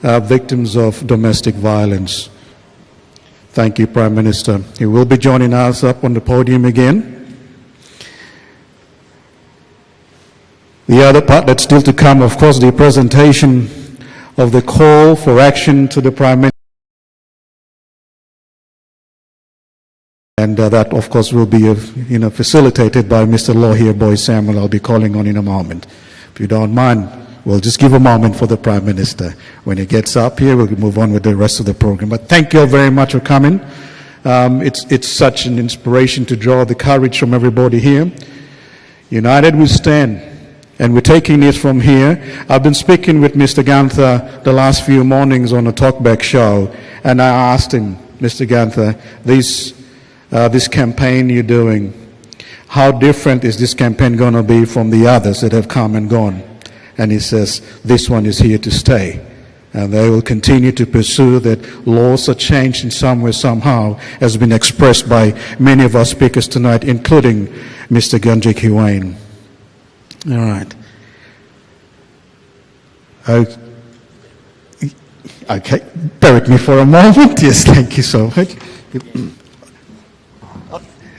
victims of domestic violence. Thank you, Prime Minister. He will be joining us up on the podium again. The other part that's still to come, of course, the presentation of the call for action to the Prime Minister. And that, of course, will be facilitated by Mr. Lohia Boy Samuel. I'll be calling on in a moment. If you don't mind, we'll just give a moment for the Prime Minister. When he gets up here, we'll move on with the rest of the program. But thank you all very much for coming. It's such an inspiration to draw the courage from everybody here. United we stand, and we're taking it from here. I've been speaking with Mr. Canther the last few mornings on a talkback show, and I asked him, Mr. Canther, this campaign you're doing, how different is this campaign going to be from the others that have come and gone? And he says, this one is here to stay. And they will continue to pursue that laws are changed in some way, somehow, has been expressed by many of our speakers tonight, including Mr. Gunji Kiwain. All right. Okay, bear with me for a moment. Yes, thank you so much.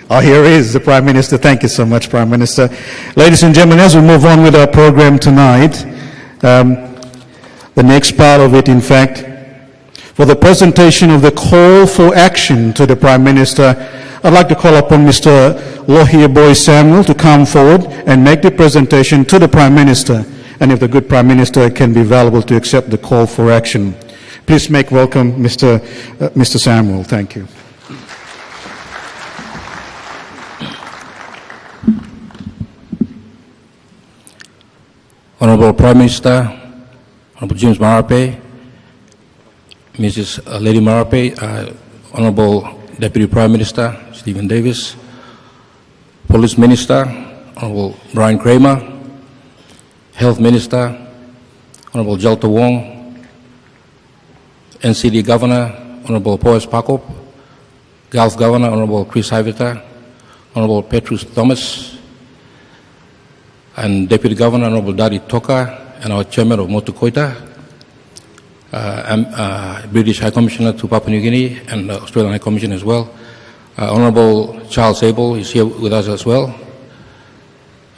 Oh, here is the Prime Minister. Thank you so much, Prime Minister. Ladies and gentlemen, as we move on with our program tonight, the next part of it, in fact, for the presentation of the call for action to the Prime Minister, I'd like to call upon Mr. Lohia Boy Samuel to come forward and make the presentation to the Prime Minister. And if the good Prime Minister can be available to accept the call for action. Please make welcome Mr. Samuel. Thank you. Honorable Prime Minister, Honorable James Marape, Mrs. Lady Marape, Honorable Deputy Prime Minister Stephen Davis, Police Minister, Honorable Brian Kramer, Health Minister, Honorable Jalta Wong, NCD Governor, Honorable Poes Pakop, Gulf Governor, Honorable Chris Hivita, Honorable Petrus Thomas, and Deputy Governor, Honorable Dari Toka, and our Chairman of Motu Koita, British High Commissioner to Papua New Guinea, and Australian High Commissioner as well. Honorable Charles Abel is here with us as well.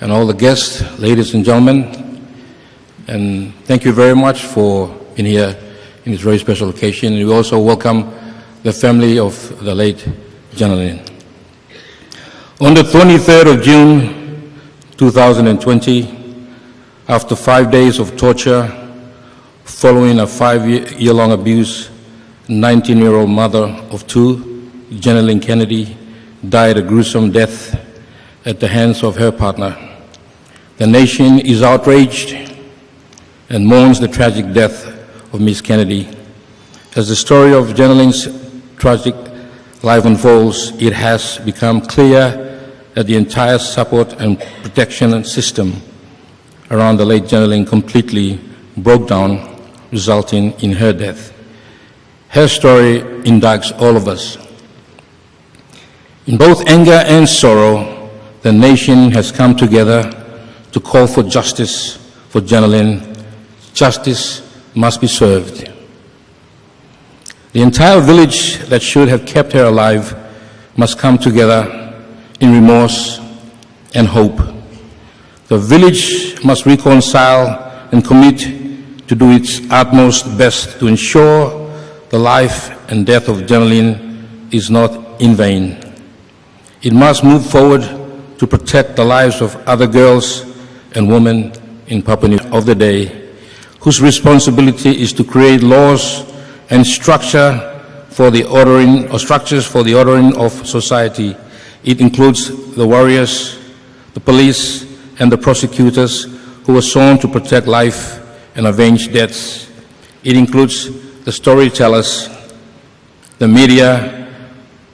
And all the guests, ladies and gentlemen, and thank you very much for being here in this very special occasion. And we also welcome the family of the late General. On the 23rd of June, 2020, after 5 days of torture, following a 5-year-long abuse, 19-year-old mother of two, General Kennedy, died a gruesome death at the hands of her partner. The nation is outraged and mourns the tragic death of Miss Kennedy. As the story of General's tragic life unfolds, it has become clear that the entire support and protection system around the late General completely broke down, resulting in her death. Her story indicts all of us. In both anger and sorrow, the nation has come together to call for justice for General. Justice must be served. The entire village that should have kept her alive must come together in remorse and hope. The village must reconcile and commit to do its utmost best to ensure the life and death of General is not in vain. It must move forward to protect the lives of other girls and women in Papua New Guinea of the day, whose responsibility is to create laws and structure for the ordering, or structures for the ordering of society. It includes the warriors, the police, and the prosecutors who were sworn to protect life and avenge deaths. It includes the storytellers, the media,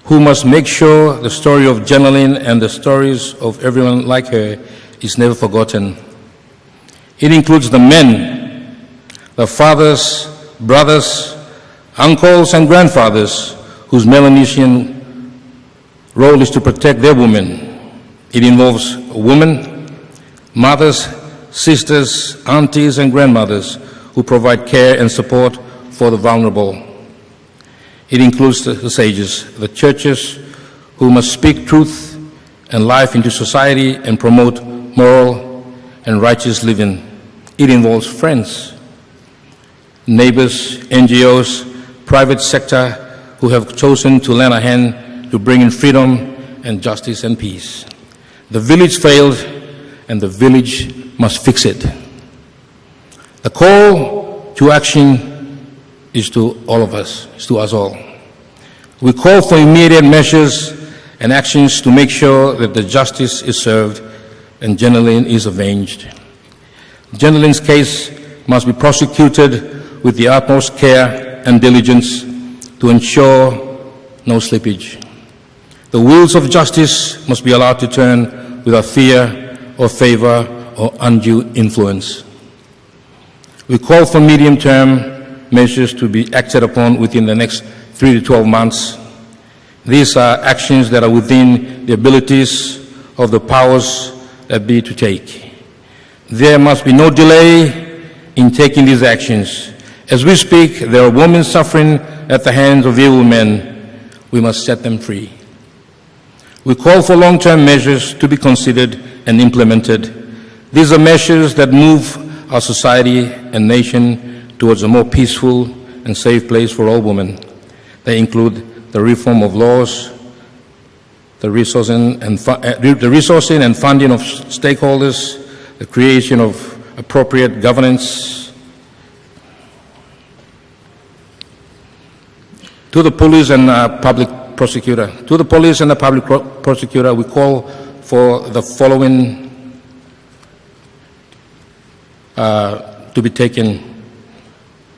who must make sure the story of Jenalyn and the stories of everyone like her is never forgotten. It includes the men, the fathers, brothers, uncles, and grandfathers whose Melanesian role is to protect their women. It involves women, mothers, sisters, aunties, and grandmothers who provide care and support for the vulnerable. It includes the sages, the churches, who must speak truth and life into society and promote moral and righteous living. It involves friends, neighbors, NGOs, private sector, who have chosen to lend a hand to bring in freedom and justice and peace. The village failed, and the village must fix it. The call to action is to all of us, is to us all. We call for immediate measures and actions to make sure that the justice is served and Jenalyn is avenged. Jenalyn's case must be prosecuted with the utmost care and diligence to ensure no slippage. The wheels of justice must be allowed to turn without fear or favor or undue influence. We call for medium-term measures to be acted upon within the next 3 to 12 months. These are actions that are within the abilities of the powers that be to take. There must be no delay in taking these actions. As we speak, there are women suffering at the hands of evil men. We must set them free. We call for long-term measures to be considered and implemented. These are measures that move our society and nation towards a more peaceful and safe place for all women. They include the reform of laws, the resourcing and funding of stakeholders, the creation of appropriate governance. To the police and public prosecutor. To the police and the public prosecutor, we call for the following to be taken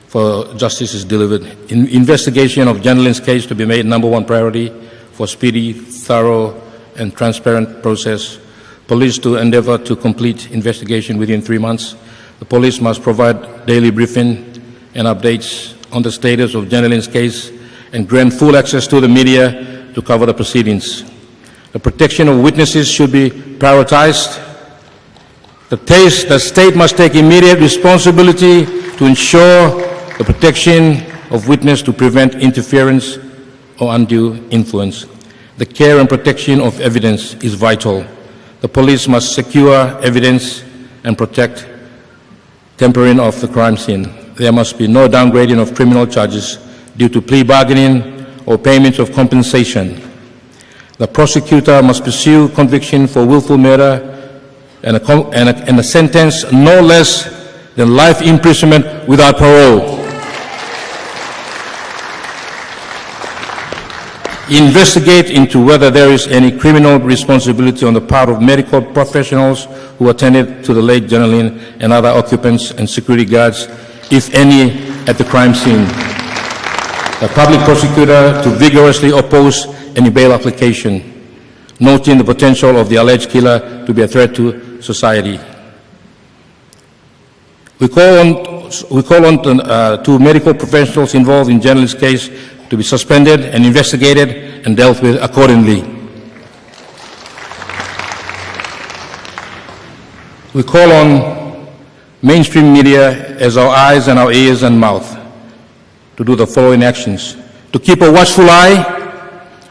for justice is delivered. Investigation of Jenalyn's case to be made #1 priority for speedy, thorough, and transparent process. Police to endeavor to complete investigation within 3 months. The police must provide daily briefing and updates on the status of Jenalyn's case and grant full access to the media to cover the proceedings. The protection of witnesses should be prioritized. The state must take immediate responsibility to ensure the protection of witness to prevent interference or undue influence. The care and protection of evidence is vital. The police must secure evidence and protect tampering of the crime scene. There must be no downgrading of criminal charges due to plea bargaining or payments of compensation. The prosecutor must pursue conviction for willful murder and a sentence no less than life imprisonment without parole. Investigate into whether there is any criminal responsibility on the part of medical professionals who attended to the late Jenalyn and other occupants and security guards, if any, at the crime scene. The public prosecutor to vigorously oppose any bail application, noting the potential of the alleged killer to be a threat to society. We call on to medical professionals involved in Jenalyn's case to be suspended and investigated and dealt with accordingly. We call on mainstream media as our eyes and our ears and mouth to do the following actions: to keep a watchful eye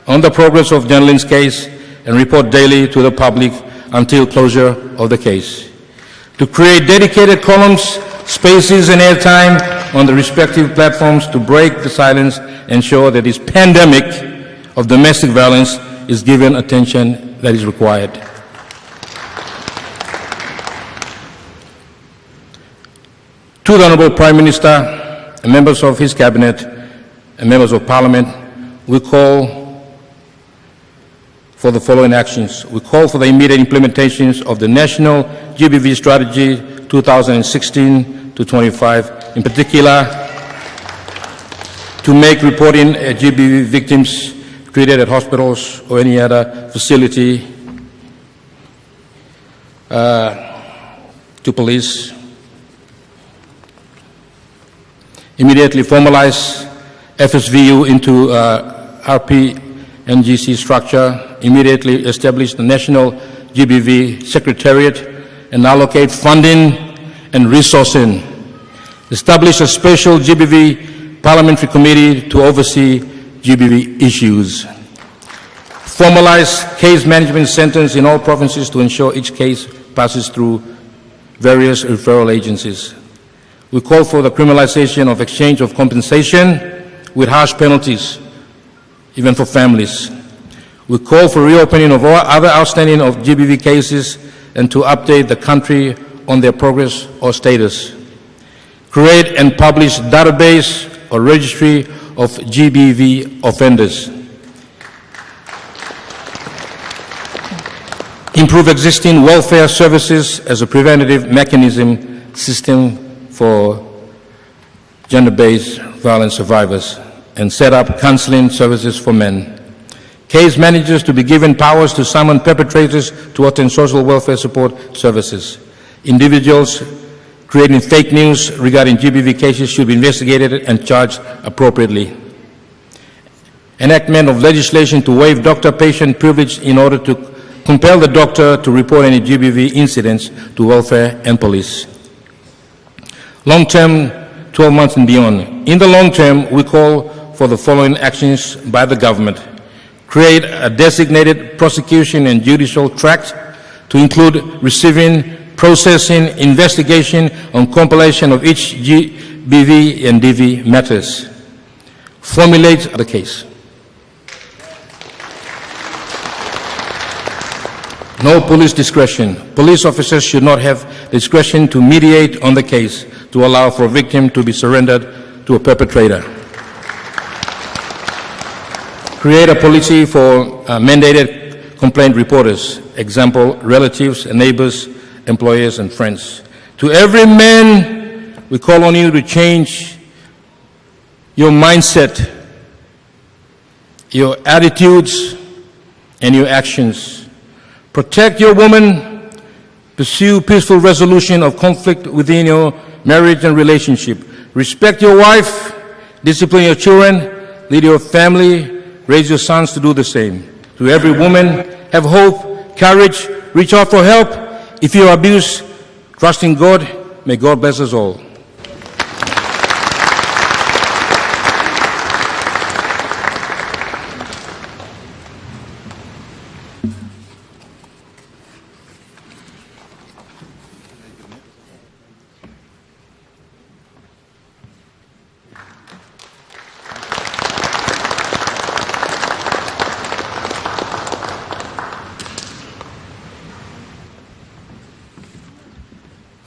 on the progress of Jenalyn's case and report daily to the public until closure of the case; to create dedicated columns, spaces, and airtime on the respective platforms to break the silence, ensure that this pandemic of domestic violence is given attention that is required. To the Honourable Prime Minister and members of his Cabinet and members of Parliament, we call for the following actions. We call for the immediate implementations of the National GBV Strategy 2016 to 25, in particular, to make reporting GBV victims treated at hospitals or any other facility to police. Immediately formalize FSVU into RPNGC structure. Immediately establish the National GBV Secretariat and allocate funding and resourcing. Establish a special GBV parliamentary committee to oversee GBV issues. Formalize case management centers in all provinces to ensure each case passes through various referral agencies. We call for the criminalization of exchange of compensation with harsh penalties, even for families. We call for reopening of all other outstanding of GBV cases and to update the country on their progress or status. Create and publish database or registry of GBV offenders. Improve existing welfare services as a preventative mechanism system for gender-based violence survivors, and set up counseling services for men. Case managers to be given powers to summon perpetrators to attend social welfare support services. Individuals creating fake news regarding GBV cases should be investigated and charged appropriately. Enactment of legislation to waive doctor-patient privilege in order to compel the doctor to report any GBV incidents to welfare and police. Long-term, 12 months and beyond. In the long term, we call for the following actions by the government. Create a designated prosecution and judicial tract to include receiving, processing, investigation, and compilation of each GBV and DV matters. Formulate the case. No police discretion. Police officers should not have discretion to mediate on the case to allow for a victim to be surrendered to a perpetrator. Create a policy for mandated complaint reporters, example, relatives and neighbors, employers and friends. To every man, we call on you to change your mindset, your attitudes, and your actions. Protect your woman, pursue peaceful resolution of conflict within your marriage and relationship. Respect your wife, discipline your children, lead your family, raise your sons to do the same. To every woman, have hope, courage, reach out for help. If you are abused, trust in God. May God bless us all.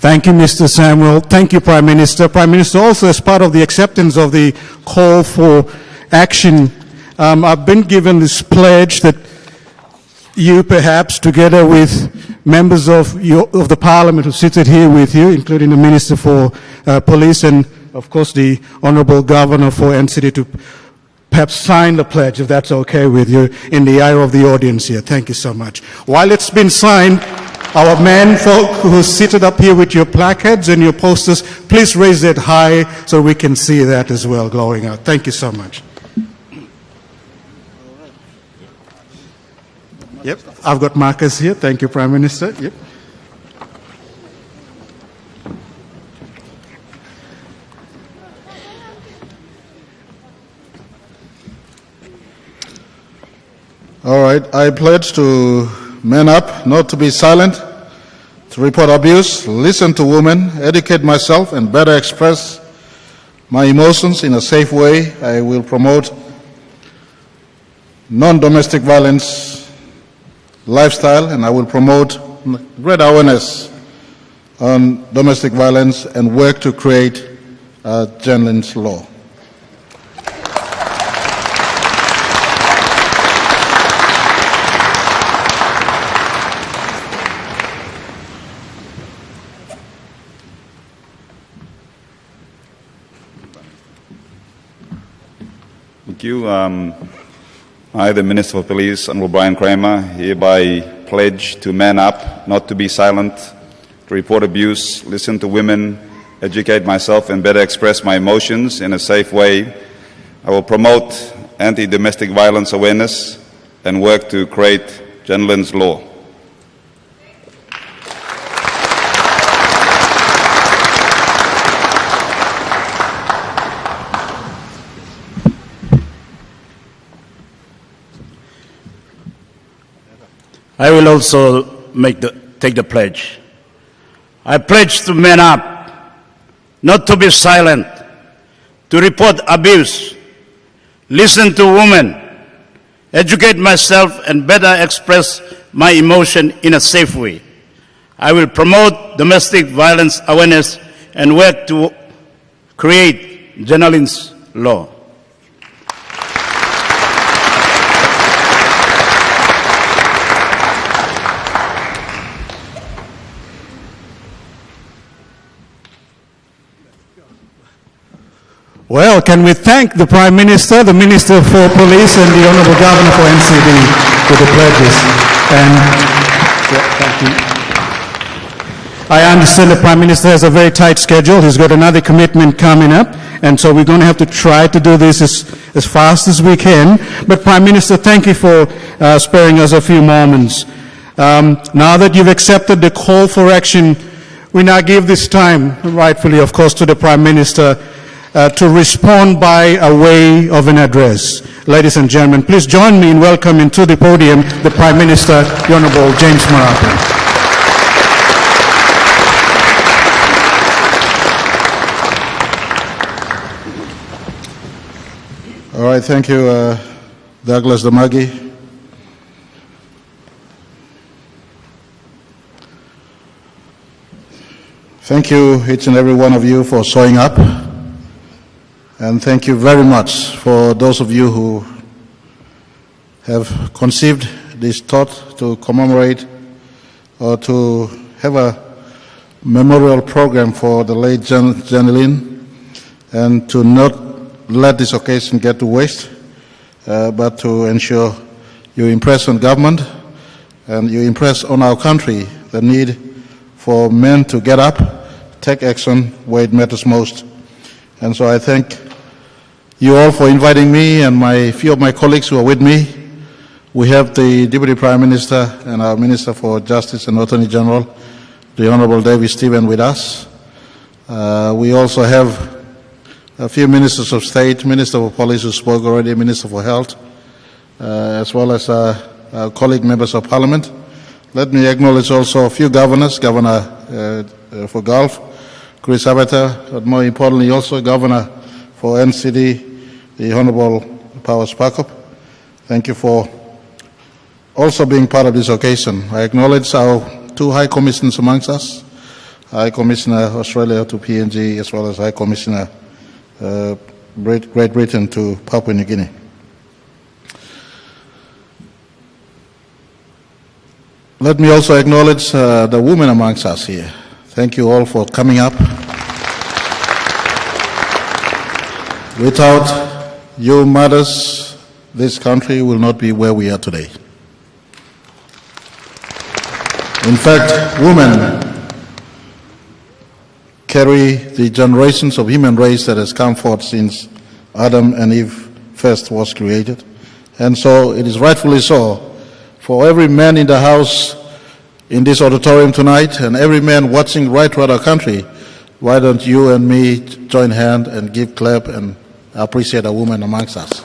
Thank you, Mr. Samuel. Thank you, Prime Minister. Prime Minister, also as part of the acceptance of the call for action, I've been given this pledge that you perhaps, together with members of the Parliament who seated here with you, including the Minister for Police and, of course, the Honourable Governor for NCD, to perhaps sign the pledge, if that's okay with you, in the eye of the audience here. Thank you so much. While it's been signed, our men folk who seated up here with your placards and your posters, please raise it high so we can see that as well glowing out. Thank you so much. Yep, I've got markers here. Thank you, Prime Minister. Yep. All right, I pledge to man up, not to be silent, to report abuse, listen to women, educate myself, and better express my emotions in a safe way. I will promote non-domestic violence lifestyle, and I will promote greater awareness on domestic violence and work to create a gentleman's law. Thank you. I, the Minister for Police, Honourable Brian Kramer, hereby pledge to man up, not to be silent, to report abuse, listen to women, educate myself and better express my emotions in a safe way. I will promote anti-domestic violence awareness and work to create gentlemen's law. I will also take the pledge. I pledge to man up, not to be silent, to report abuse, listen to women, educate myself and better express my emotion in a safe way. I will promote domestic violence awareness and work to create gentlemen's law. Well, can we thank the Prime Minister, the Minister for Police, and the Honourable Governor for NCD for the pledges. And thank you. I understand the Prime Minister has a very tight schedule. He's got another commitment coming up, and so we're going to have to try to do this as fast as we can. But Prime Minister, thank you for sparing us a few moments. Now that you've accepted the call for action, we now give this time, rightfully, of course, to the Prime Minister to respond by a way of an address. Ladies and gentlemen, please join me in welcoming to the podium the Prime Minister, the Honourable James Marape. All right, thank you, Douglas Damagi. Thank you, each and every one of you, for showing up. And thank you very much for those of you who have conceived this thought to commemorate or to have a memorial program for the late Janeline, and to not let this occasion get to waste, but to ensure you impress on government and you impress on our country the need for men to get up, take action where it matters most. And so I thank you all for inviting me and a few of my colleagues who are with me. We have the Deputy Prime Minister and our Minister for Justice and Attorney General, the Honourable David Stephen, with us. We also have a few Ministers of State, Minister for Police who spoke already, Minister for Health, as well as our colleague members of Parliament. Let me acknowledge also a few governors, Governor for Gulf, Chris Abata, but more importantly also Governor for NCD, the Honourable Powers Pakop. Thank you for also being part of this occasion. I acknowledge our two High Commissioners amongst us, High Commissioner Australia to PNG, as well as High Commissioner Great Britain to Papua New Guinea. Let me also acknowledge the women amongst us here. Thank you all for coming up. Without you mothers, this country will not be where we are today. In fact, women carry the generations of human race that has come forth since Adam and Eve first was created. And so it is rightfully so for every man in the house, in this auditorium tonight, and every man watching right throughout our country, why don't you and me join hand and give clap and appreciate a woman amongst us.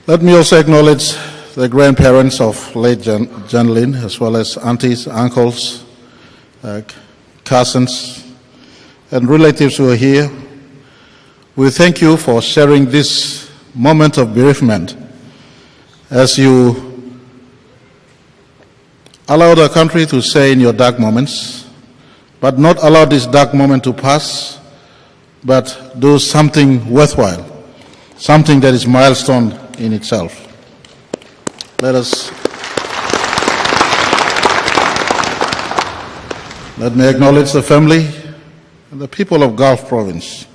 Let me also acknowledge the grandparents of late Janeline, as well as aunties, uncles, cousins, and relatives who are here. We thank you for sharing this moment of bereavement as you allow the country to say in your dark moments, but not allow this dark moment to pass, but do something worthwhile, something that is milestone in itself. Let me acknowledge the family and the people of Gulf Province.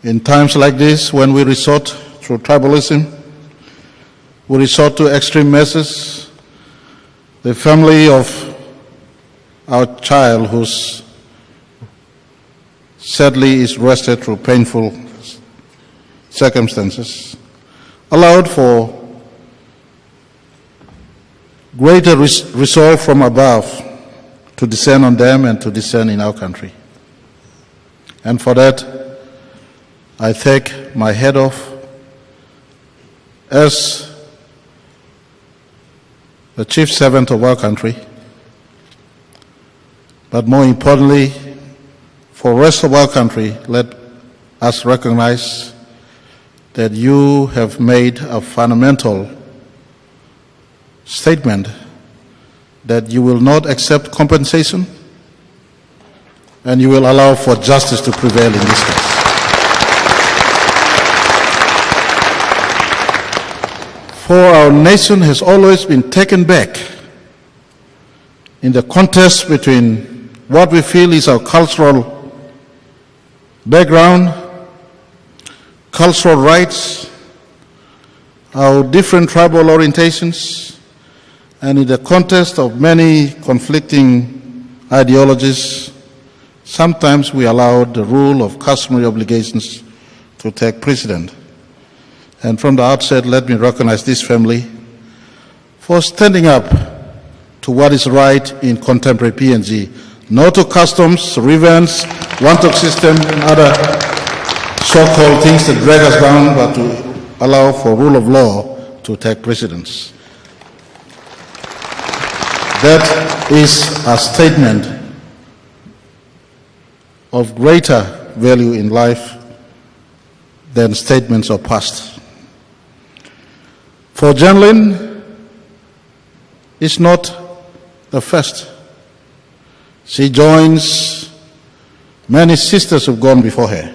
In times like this, when we resort through tribalism, we resort to extreme measures, the family of our child who's sadly is arrested through painful circumstances, allowed for greater resolve from above to descend on them and to descend in our country. And for that, I take my head off as the chief servant of our country, but more importantly, for the rest of our country, let us recognize that you have made a fundamental statement that you will not accept compensation and you will allow for justice to prevail in this case. For our nation has always been taken back in the contest between what we feel is our cultural background, cultural rights, our different tribal orientations, and in the context of many conflicting ideologies, sometimes we allow the rule of customary obligations to take precedent. And from the outset, let me recognize this family for standing up to what is right in contemporary PNG, not to customs, revenge, one-talk system, and other so-called things that drag us down, but to allow for rule of law to take precedence. That is a statement of greater value in life than statements of past. For Janlin, it's not the first. She joins many sisters who've gone before her.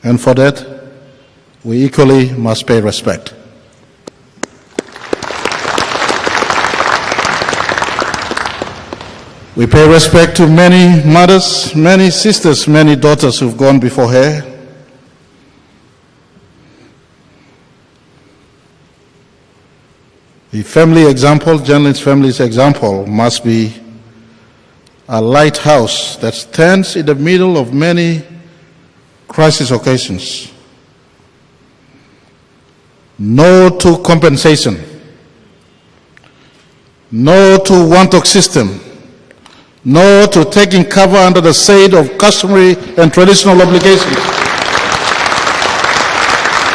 And for that, we equally must pay respect. We pay respect to many mothers, many sisters, many daughters who've gone before her. The family example, Janlin's family's example, must be a lighthouse that stands in the middle of many crisis occasions. No to compensation. No to one-talk system. No to taking cover under the shade of customary and traditional obligations.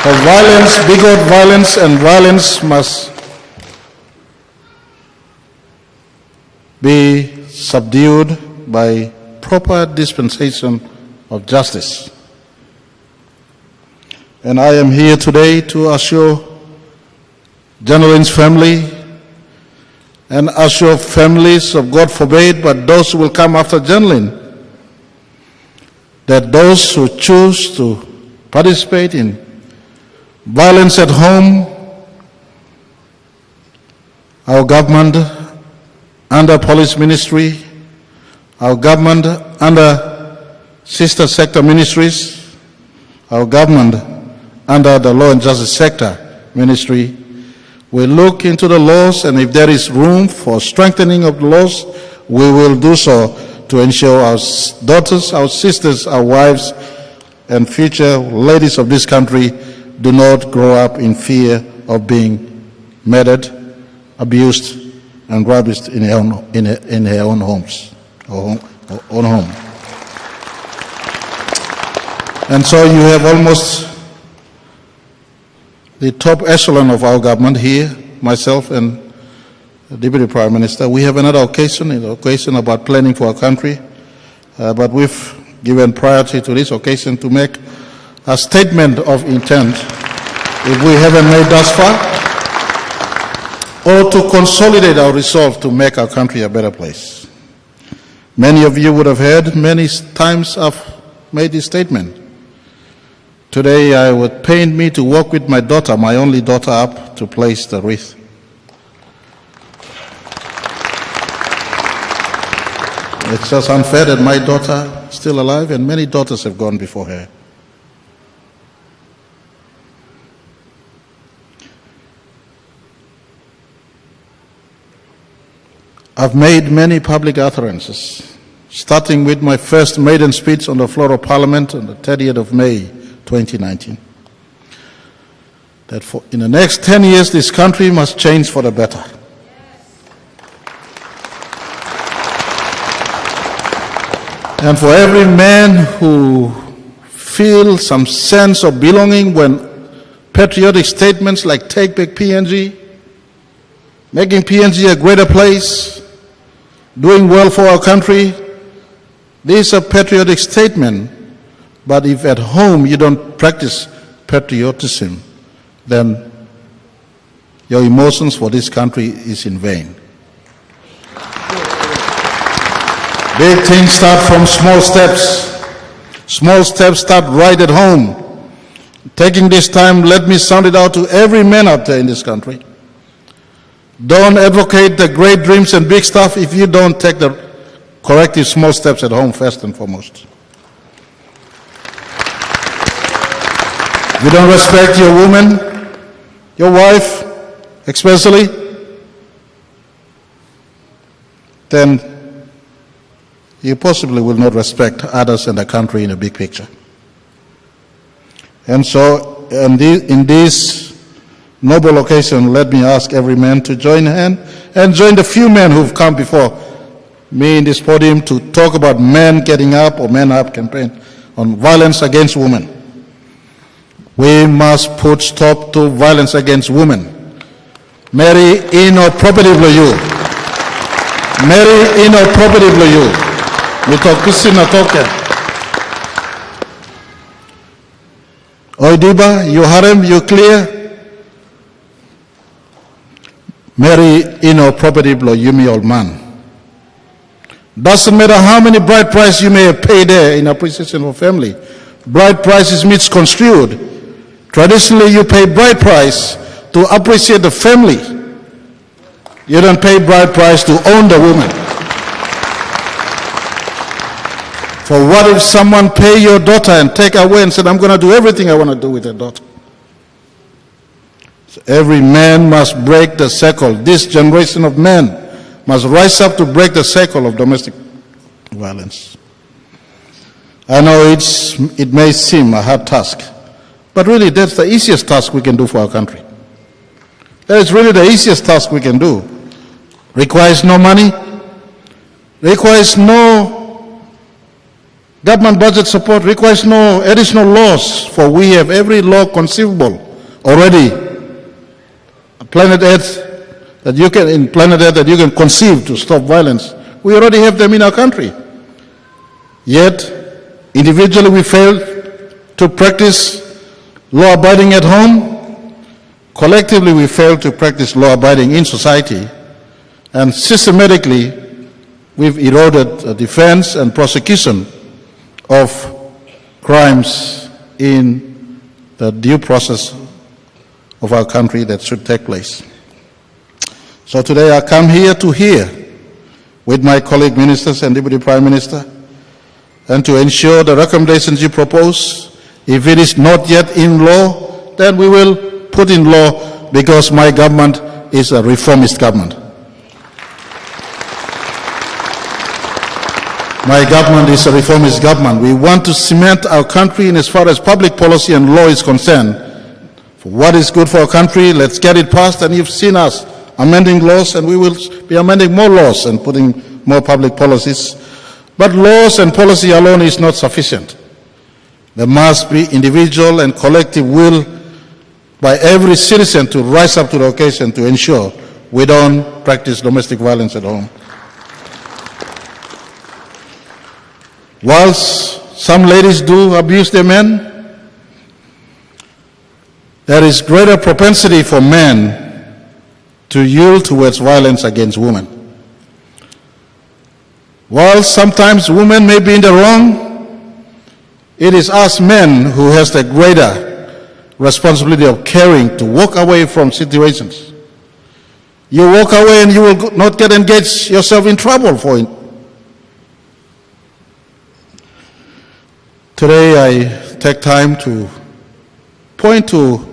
For violence, bigot violence, and violence must be subdued by proper dispensation of justice. And I am here today to assure Janlin's family and assure families of, God forbid, but those who will come after Janlin, that those who choose to participate in violence at home, our government under police ministry, our government under sister sector ministries, our government under the law and justice sector ministry, we look into the laws, and if there is room for strengthening of the laws, we will do so to ensure our daughters, our sisters, our wives, and future ladies of this country do not grow up in fear of being murdered, abused, and ravished in her own homes, or own home. And so you have almost the top echelon of our government here, myself and the Deputy Prime Minister. We have another occasion, an occasion about planning for our country, but we've given priority to this occasion to make a statement of intent, if we haven't made thus far, or to consolidate our resolve to make our country a better place. Many of you would have heard many times I've made this statement. Today, it would pain me to walk with my daughter, my only daughter, up to place the wreath. It's just unfair that my daughter is still alive and many daughters have gone before her. I've made many public utterances, starting with my first maiden speech on the floor of Parliament on the 30th of May 2019, that in the next 10 years this country must change for the better. And for every man who feels some sense of belonging when patriotic statements like take back PNG, making PNG a greater place, doing well for our country, this is a patriotic statement. But if at home you don't practice patriotism, then your emotions for this country is in vain. Big things start from small steps. Small steps start right at home. Taking this time, let me sound it out to every man out there in this country. Don't advocate the great dreams and big stuff if you don't take the corrective small steps at home first and foremost. If you don't respect your woman, your wife especially, then you possibly will not respect others and the country in the big picture. And so, in this noble occasion, let me ask every man to join hand and join the few men who've come before me in this podium to talk about Men Getting Up or Men Up campaign on violence against women. We must put stop to violence against women. Marry in or property for you. Marry in or property for you. We talk Christina Toke. Oidiba, you harem, you clear? Marry in or property blow, you me old man. Doesn't matter how many bride price you may have paid there in appreciation of family. Bride price is misconstrued. Traditionally, you pay bride price to appreciate the family. You don't pay bride price to own the woman. For what if someone pay your daughter and take away and said, I'm going to do everything I want to do with your daughter? So every man must break the cycle. This generation of men must rise up to break the cycle of domestic violence. I know it may seem a hard task, but really that's the easiest task we can do for our country. That is really the easiest task we can do. Requires no money, requires no government budget support, requires no additional laws, for we have every law conceivable already. Planet Earth that you can conceive to stop violence. We already have them in our country. Yet, individually we fail to practice law-abiding at home. Collectively we fail to practice law-abiding in society. And systematically, we've eroded the defense and prosecution of crimes in the due process of our country that should take place. So today I come here to hear with my colleague ministers and Deputy Prime Minister and to ensure the recommendations you propose, if it is not yet in law, then we will put in law, because my government is a reformist government. My government is a reformist government. We want to cement our country in as far as public policy and law is concerned. For what is good for our country, let's get it passed, and you've seen us amending laws, and we will be amending more laws and putting more public policies. But laws and policy alone is not sufficient. There must be individual and collective will by every citizen to rise up to the occasion to ensure we don't practice domestic violence at home. Whilst some ladies do abuse their men, there is greater propensity for men to yield towards violence against women. While sometimes women may be in the wrong, it is us men who has the greater responsibility of caring to walk away from situations. You walk away and you will not get engaged yourself in trouble for it. Today I take time to point to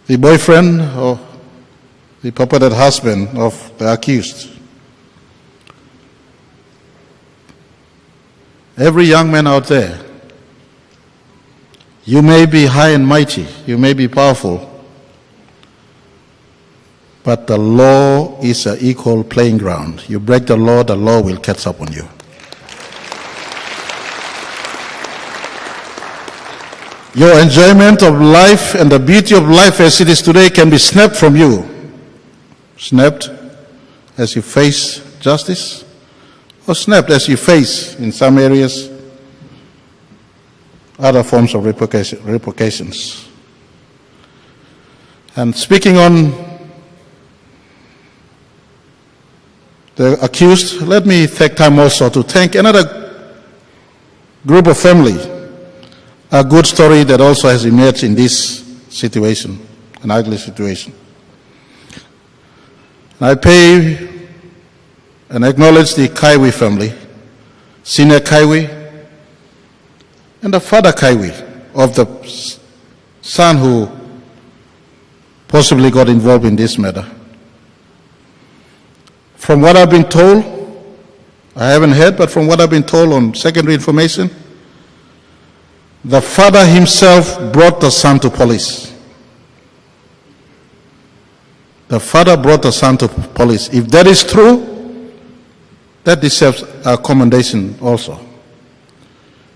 the boyfriend or the purported husband of the accused. Every young man out there, you may be high and mighty, you may be powerful, but the law is an equal playing ground. You break the law will catch up on you. Your enjoyment of life and the beauty of life as it is today can be snapped from you. Snapped as you face justice, or snapped as you face, in some areas, other forms of repercussions. And speaking on the accused, let me take time also to thank another group of family, a good story that also has emerged in this situation, an ugly situation. I pay and acknowledge the Kaiwi family, Senior Kaiwi, and the father Kaiwi of the son who possibly got involved in this matter. From what I've been told, I haven't heard, but from what I've been told on secondary information, the father himself brought the son to police. The father brought the son to police. If that is true, that deserves a commendation also.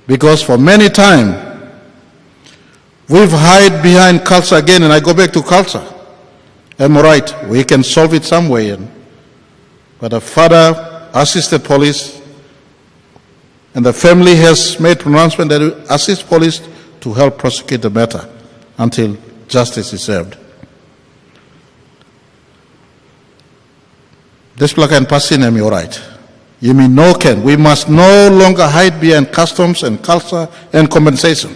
Because for many times, we've hid behind culture again, and I go back to culture. Am I right? We can solve it some way. But the father assisted police, and the family has made pronouncement that it will assist police to help prosecute the matter until justice is served. This plaka and passing am you right. You mean no can. We must no longer hide behind customs and culture and compensation.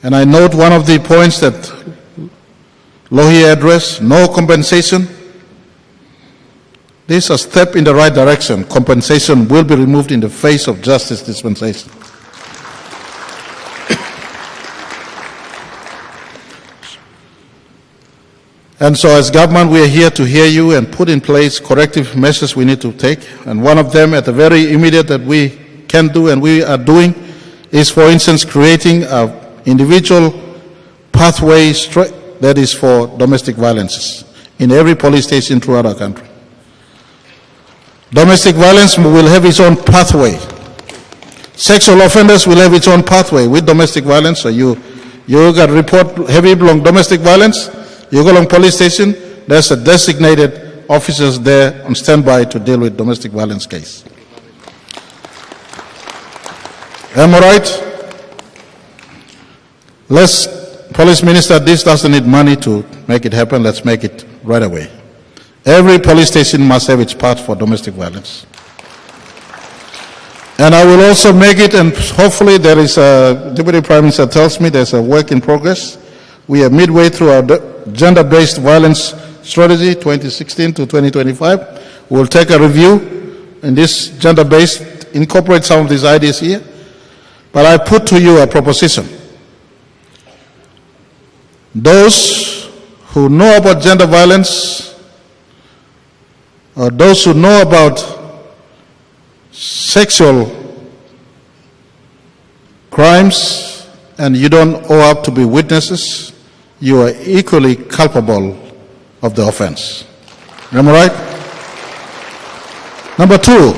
And I note one of the points that Lohi addressed, no compensation. This is a step in the right direction. Compensation will be removed in the face of justice dispensation. And so as government, we are here to hear you and put in place corrective measures we need to take. And one of them at the very immediate that we can do and we are doing is, for instance, creating an individual pathway that is for domestic violences in every police station throughout our country. Domestic violence will have its own pathway. Sexual offenders will have its own pathway with domestic violence. So you got report heavy along domestic violence, you go along police station, there's a designated officers there on standby to deal with domestic violence case. Am I right? Police minister, this doesn't need money to make it happen. Let's make it right away. Every police station must have its part for domestic violence. And I will also make it, and hopefully there is a, Deputy Prime Minister tells me there's a work in progress. We are midway through our gender-based violence strategy 2016 to 2025. We'll take a review in this gender-based, incorporate some of these ideas here. But I put to you a proposition. Those who know about gender violence, or those who know about sexual crimes and you don't owe up to be witnesses, you are equally culpable of the offense. Am I right? Number two,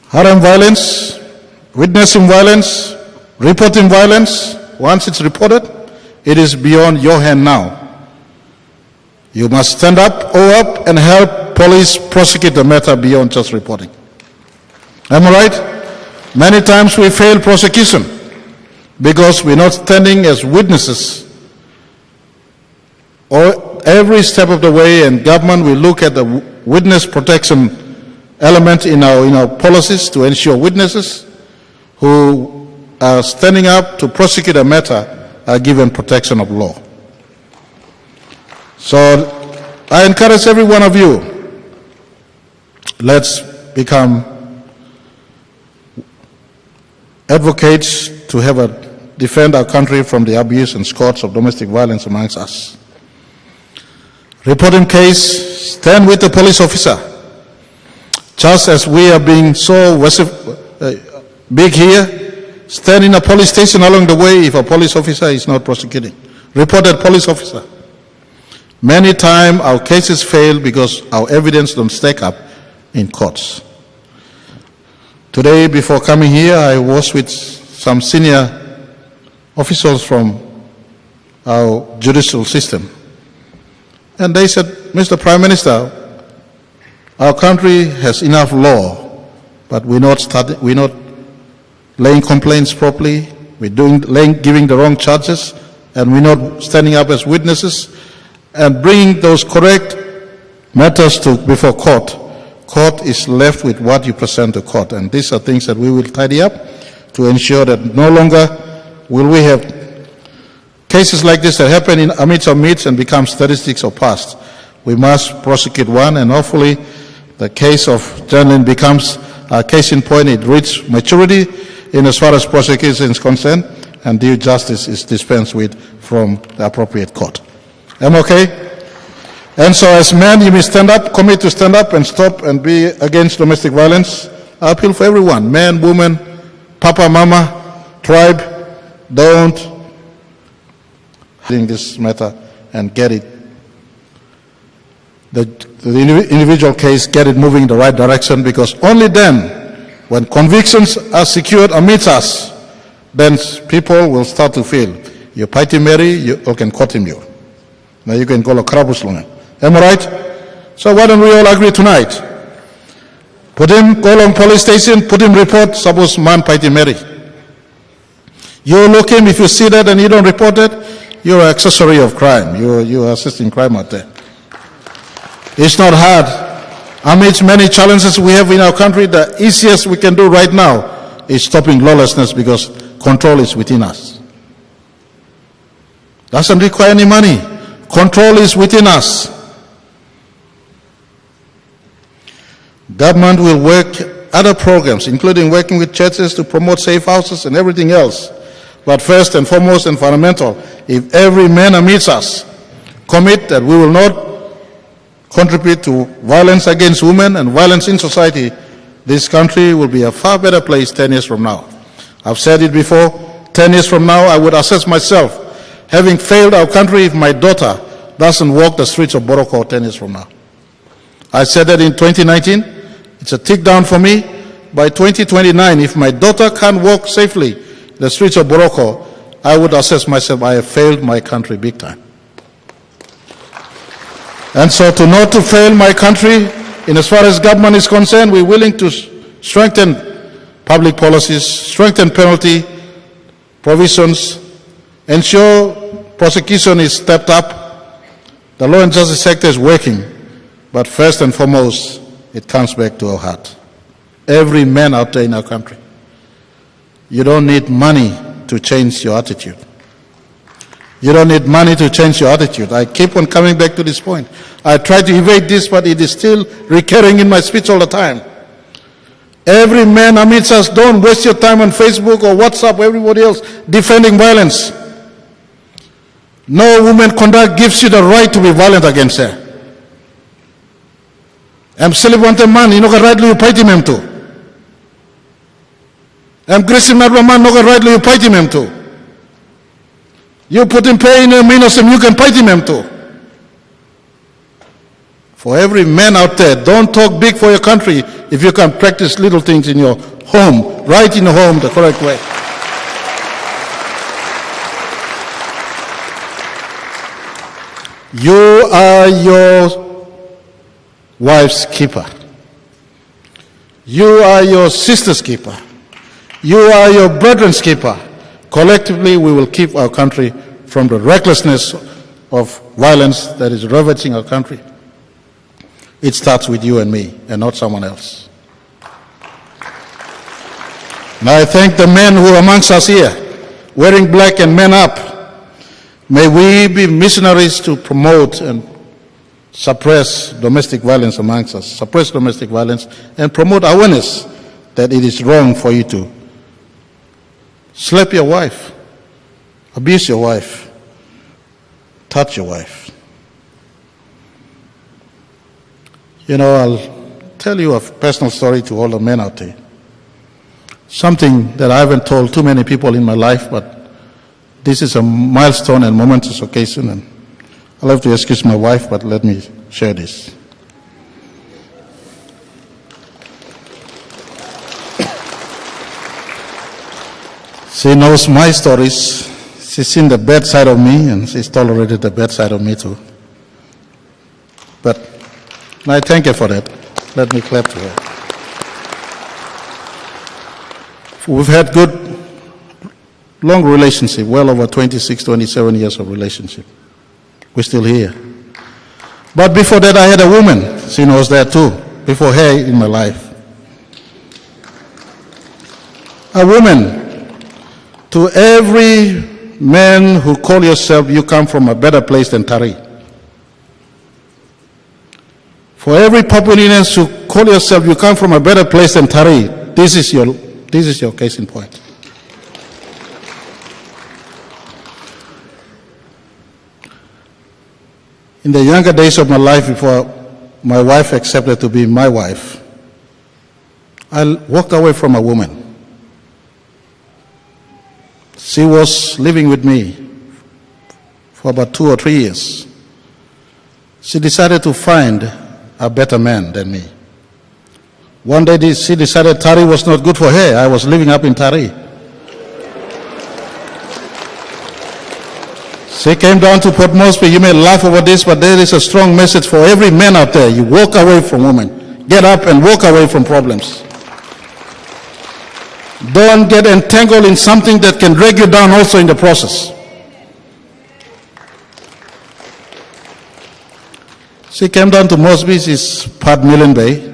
harem violence, witnessing violence, reporting violence. Once it's reported, it is beyond your hand now. You must stand up, owe up, and help police prosecute the matter beyond just reporting. Am I right? Many times we fail prosecution because we're not standing as witnesses. Or every step of the way, and government will look at the witness protection element in our policies to ensure witnesses who are standing up to prosecute a matter are given protection of law. So I encourage every one of you let's become advocates to defend our country from the abuse and scourge of domestic violence amongst us. Reporting case, stand with the police officer. Just as we are being so big here, stand in a police station along the way if a police officer is not prosecuting. Report that police officer. Many times our cases fail because our evidence don't stack up in courts. Today, before coming here, I was with some senior officials from our judicial system. And they said, Mr. Prime Minister, our country has enough law, but we're not laying complaints properly, giving the wrong charges, and we're not standing up as witnesses and bringing those correct matters before court. Court is left with what you present to court, and these are things that we will tidy up to ensure that no longer will we have cases like this that happen in amidst our midst and become statistics of past. We must prosecute one, and hopefully the case of Janlin becomes a case in point. It reaches maturity in as far as prosecution is concerned, and due justice is dispensed with from the appropriate court. Am I okay? And so as men, you may stand up, commit to stand up and stop and be against domestic violence. I appeal for everyone, man, woman, papa, mama, tribe, don't in this matter and get it, the individual case, get it moving in the right direction, because only then, when convictions are secured amidst us, then people will start to feel, you Paiti Mary, you can court him you. Now you can call a krabus lunga. Am I right? So why don't we all agree tonight? Put him, go along police station, put him report, suppose man Paiti Mary. You look him, if you see that and you don't report it, you're an accessory of crime. You're assisting crime out there. It's not hard. Amidst many challenges we have in our country, the easiest we can do right now is stopping lawlessness, because control is within us. Doesn't require any money. Control is within us. Government will work other programs, including working with churches to promote safe houses and everything else. But first and foremost and fundamental, if every man amidst us commit that we will not contribute to violence against women and violence in society, this country will be a far better place 10 years from now. I've said it before, 10 years from now I would assess myself having failed our country if my daughter doesn't walk the streets of Boroko 10 years from now. I said that in 2019, it's a tick down for me. By 2029, if my daughter can't walk safely the streets of Boroko, I would assess myself I have failed my country big time. And so to not to fail my country, in as far as government is concerned, we're willing to strengthen public policies, strengthen penalty provisions, ensure prosecution is stepped up. The law and justice sector is working, but first and foremost, it comes back to our heart. Every man out there in our country, you don't need money to change your attitude. You don't need money to change your attitude. I keep on coming back to this point. I try to evade this, but it is still recurring in my speech all the time. Every man amidst us, don't waste your time on Facebook or WhatsApp or everybody else defending violence. No woman conduct gives you the right to be violent against her. I'm silibante man, you know rightly you fight him too. I'm Grisim Nadwa man, no rightly you fight him too. You put in pain in innocent, you can fight him too. For every man out there, don't talk big for your country if you can practice little things in your home, right in the home the correct way. You are your wife's keeper. You are your sister's keeper. You are your brethren's keeper. Collectively, we will keep our country from the recklessness of violence that is ravaging our country. It starts with you and me, and not someone else. And I thank the men who are amongst us here, wearing black and men up. May we be missionaries to promote and suppress domestic violence amongst us, suppress domestic violence, and promote awareness that it is wrong for you to slap your wife, abuse your wife, touch your wife. You know, I'll tell you a personal story to all the men out there. Something that I haven't told too many people in my life, but this is a milestone and momentous occasion, and I'll have to excuse my wife, but let me share this. She knows my stories. She's seen the bad side of me, and she's tolerated the bad side of me too. But I thank her for that. Let me clap to her. We've had good, long relationship, well over 26, 27 years of relationship. We're still here. But before that, I had a woman. She knows that too. Before her in my life. A woman. To every man who call yourself, you come from a better place than Tari. For every Papuanians who call yourself, you come from a better place than Tari, this is your case in point. In the younger days of my life, before my wife accepted to be my wife, I walked away from a woman. She was living with me for about 2 or 3 years. She decided to find a better man than me. One day she decided Tari was not good for her. I was living up in Tari. She came down to Port Moresby. You may laugh over this, but there is a strong message for every man out there. You walk away from women. Get up and walk away from problems. Don't get entangled in something that can drag you down also in the process. She came down to Moresby. She's part Millen Bay.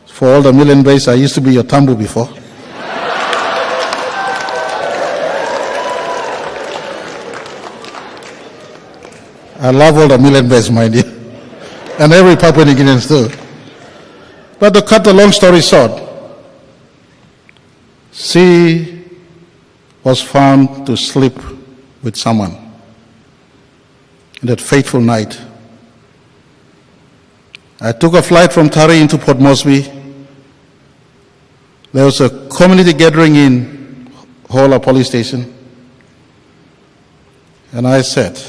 For all the Millen Bays, I used to be your tambu before. I love all the Millen Bays, mind you. And every Papua New Guineans too. But to cut the long story short, she was found to sleep with someone in that fateful night. I took a flight from Tari into Port Moresby. There was a community gathering in Hola police station. And I said,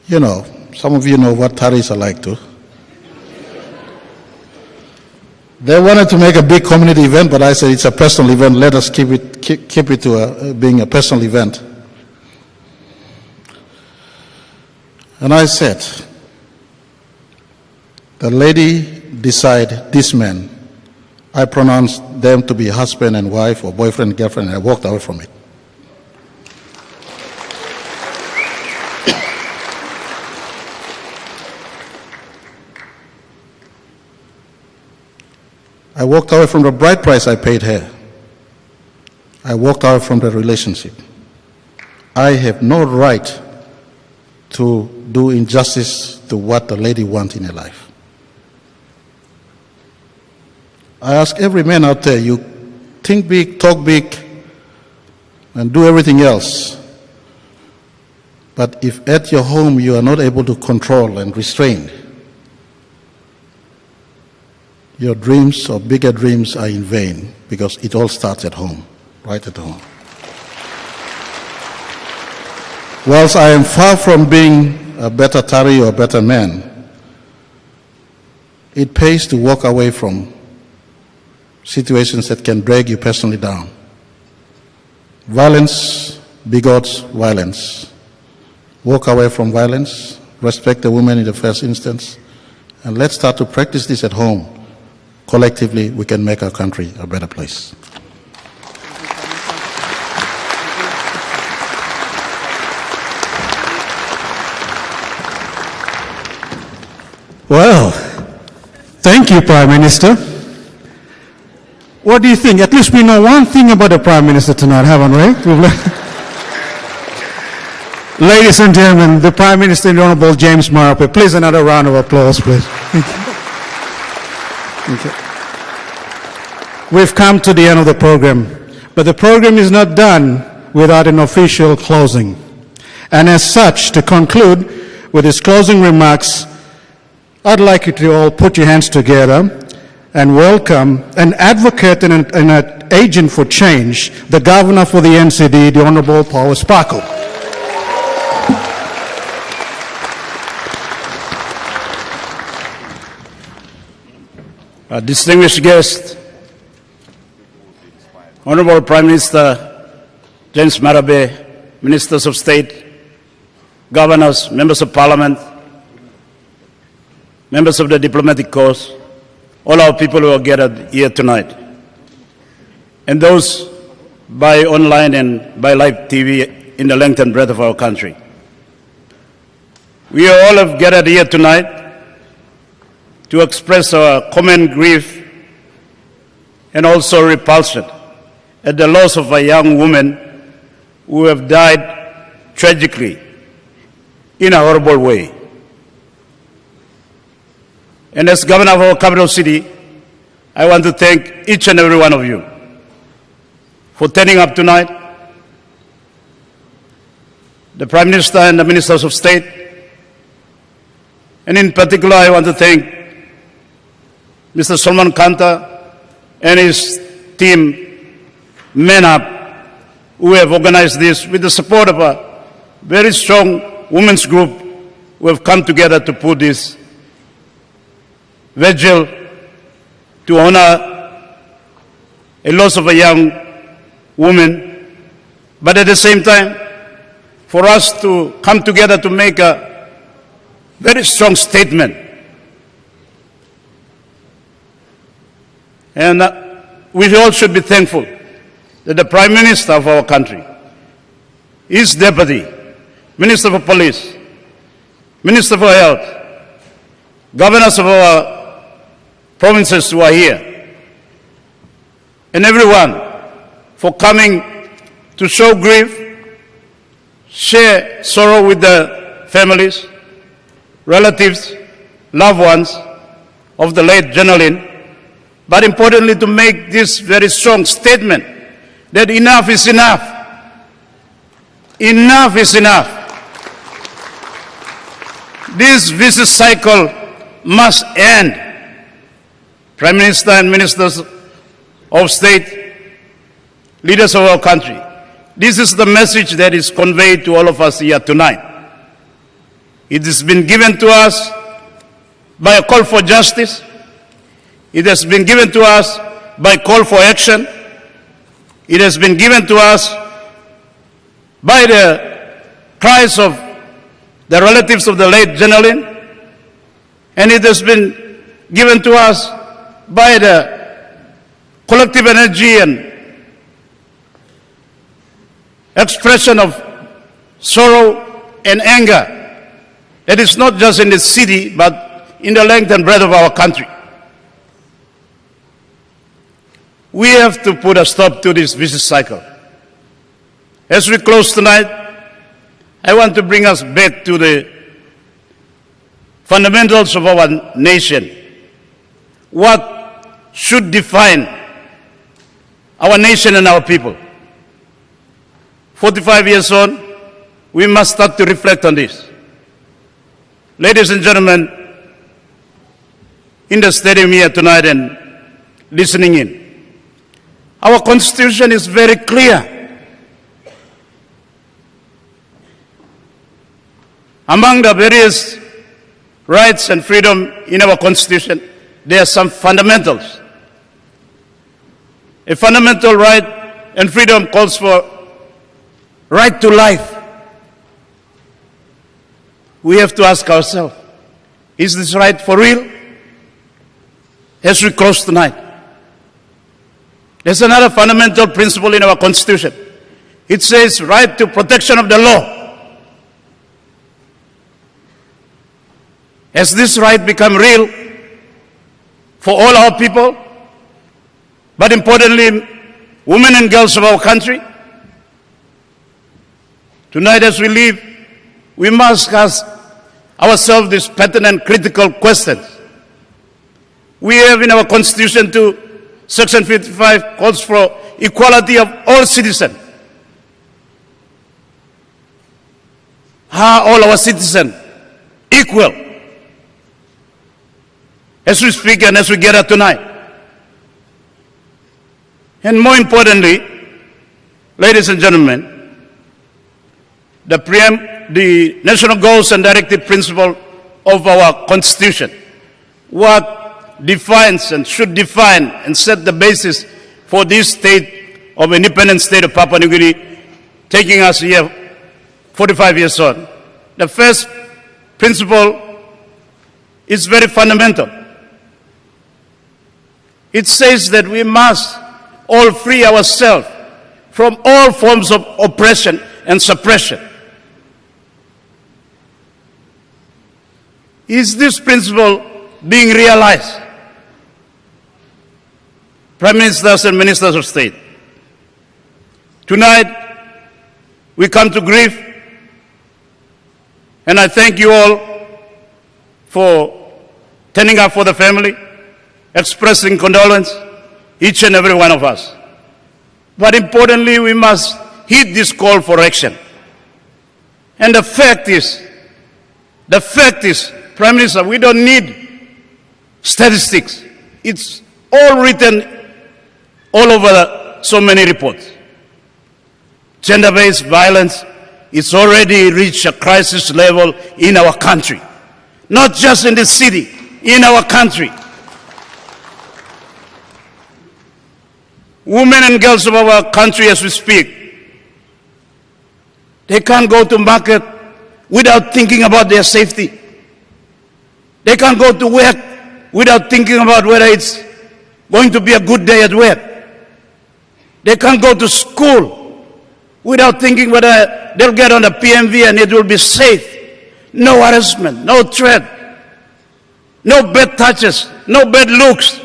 you know, some of you know what Taris are like too. They wanted to make a big community event, but I said it's a personal event. Let us keep it to being a personal event. And I said, the lady decide this man. I pronounced them to be husband and wife or boyfriend and girlfriend, and I walked away from it. I walked away from the bride price I paid her. I walked away from the relationship. I have no right to do injustice to what the lady wants in her life. I ask every man out there, you think big, talk big, and do everything else. But if at your home you are not able to control and restrain, your dreams or bigger dreams are in vain, because it all starts at home, right at home. Whilst I am far from being a better Tari or a better man, it pays to walk away from situations that can drag you personally down. Violence begots violence. Walk away from violence, respect the woman in the first instance, and let's start to practice this at home. Collectively, we can make our country a better place. Well, thank you, Prime Minister. What do you think? At least we know one thing about the Prime Minister tonight, haven't we? Ladies and gentlemen, the Prime Minister, the Honorable James Marape. Please, another round of applause, please. Thank you. Thank you. We've come to the end of the program, but the program is not done without an official closing. And as such, to conclude with his closing remarks, I'd like you to all put your hands together and welcome an advocate and an agent for change, the Governor for the NCD, the Honorable Paul Sparkle. Distinguished guests, Honorable Prime Minister James Marape, Ministers of State, Governors, Members of Parliament, members of the diplomatic corps, all our people who are gathered here tonight, and those by online and by live TV in the length and breadth of our country. We all have gathered here tonight to express our common grief and also repulsion at the loss of a young woman who have died tragically in a horrible way. And as Governor of our capital city, I want to thank each and every one of you for turning up tonight. The Prime Minister and the Ministers of State. And in particular, I want to thank Mr. Solomon Canther and his team, Men Up, who have organized this with the support of a very strong women's group who have come together to put this vigil to honor a loss of a young woman, but at the same time, for us to come together to make a very strong statement. And we all should be thankful that the Prime Minister of our country, his deputy, Minister for Police, Minister for Health, governors of our provinces who are here, and everyone for coming to show grief, share sorrow with the families, relatives, loved ones of the late Generalin, but importantly to make this very strong statement that enough is enough. Enough is enough. This vicious cycle must end. Prime Minister and Ministers of State, leaders of our country, this is the message that is conveyed to all of us here tonight. It has been given to us by a call for justice. It has been given to us by call for action. It has been given to us by the cries of the relatives of the late Generalin, and it has been given to us by the collective energy and expression of sorrow and anger that is not just in the city but in the length and breadth of our country. We have to put a stop to this vicious cycle. As we close tonight, I want to bring us back to the fundamentals of our nation. What should define our nation and our people? 45 years on, we must start to reflect on this. Ladies and gentlemen, in the stadium here tonight and listening in, our Constitution is very clear. Among the various rights and freedom in our Constitution, there are some fundamentals. A fundamental right and freedom calls for right to life. We have to ask ourselves, is this right for real? As we close tonight. There's another fundamental principle in our Constitution. It says right to protection of the law. Has this right become real for all our people, but importantly, women and girls of our country? Tonight as we leave we must ask ourselves this pertinent critical questions. We have in our Constitution too, Section 55 calls for equality of all citizens. Are all our citizens equal? As we speak and as we gather tonight. And more importantly, ladies and gentlemen, the national goals and directive principle of our Constitution, what defines and should define and set the basis for this state of independent state of Papua New Guinea, taking us here 45 years on. The first principle is very fundamental. It says that we must all free ourselves from all forms of oppression and suppression. Is this principle being realized? Prime Ministers and Ministers of State, tonight we come to grief, and I thank you all for turning up for the family, expressing condolence, each and every one of us. But importantly, we must heed this call for action. And the fact is, Prime Minister, we don't need statistics. It's all written all over so many reports. Gender-based violence is already reached a crisis level in our country. Not just in the city, in our country. Women and girls of our country as we speak, they can't go to market without thinking about their safety. They can't go to work without thinking about whether it's going to be a good day at work. They can't go to school without thinking whether they'll get on the PMV and it will be safe. No harassment, no threat, no bad touches, no bad looks.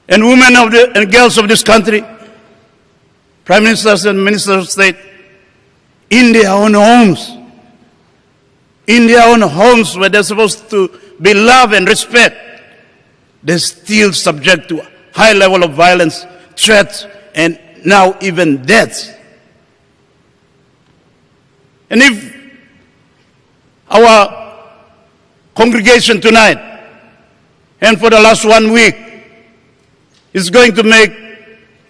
And women and girls of this country, Prime Ministers and Ministers of State, in their own homes, where they're supposed to be loved and respect, they're still subject to high level of violence, threats, and now even deaths. And if our congregation tonight and for the last 1 week is going to make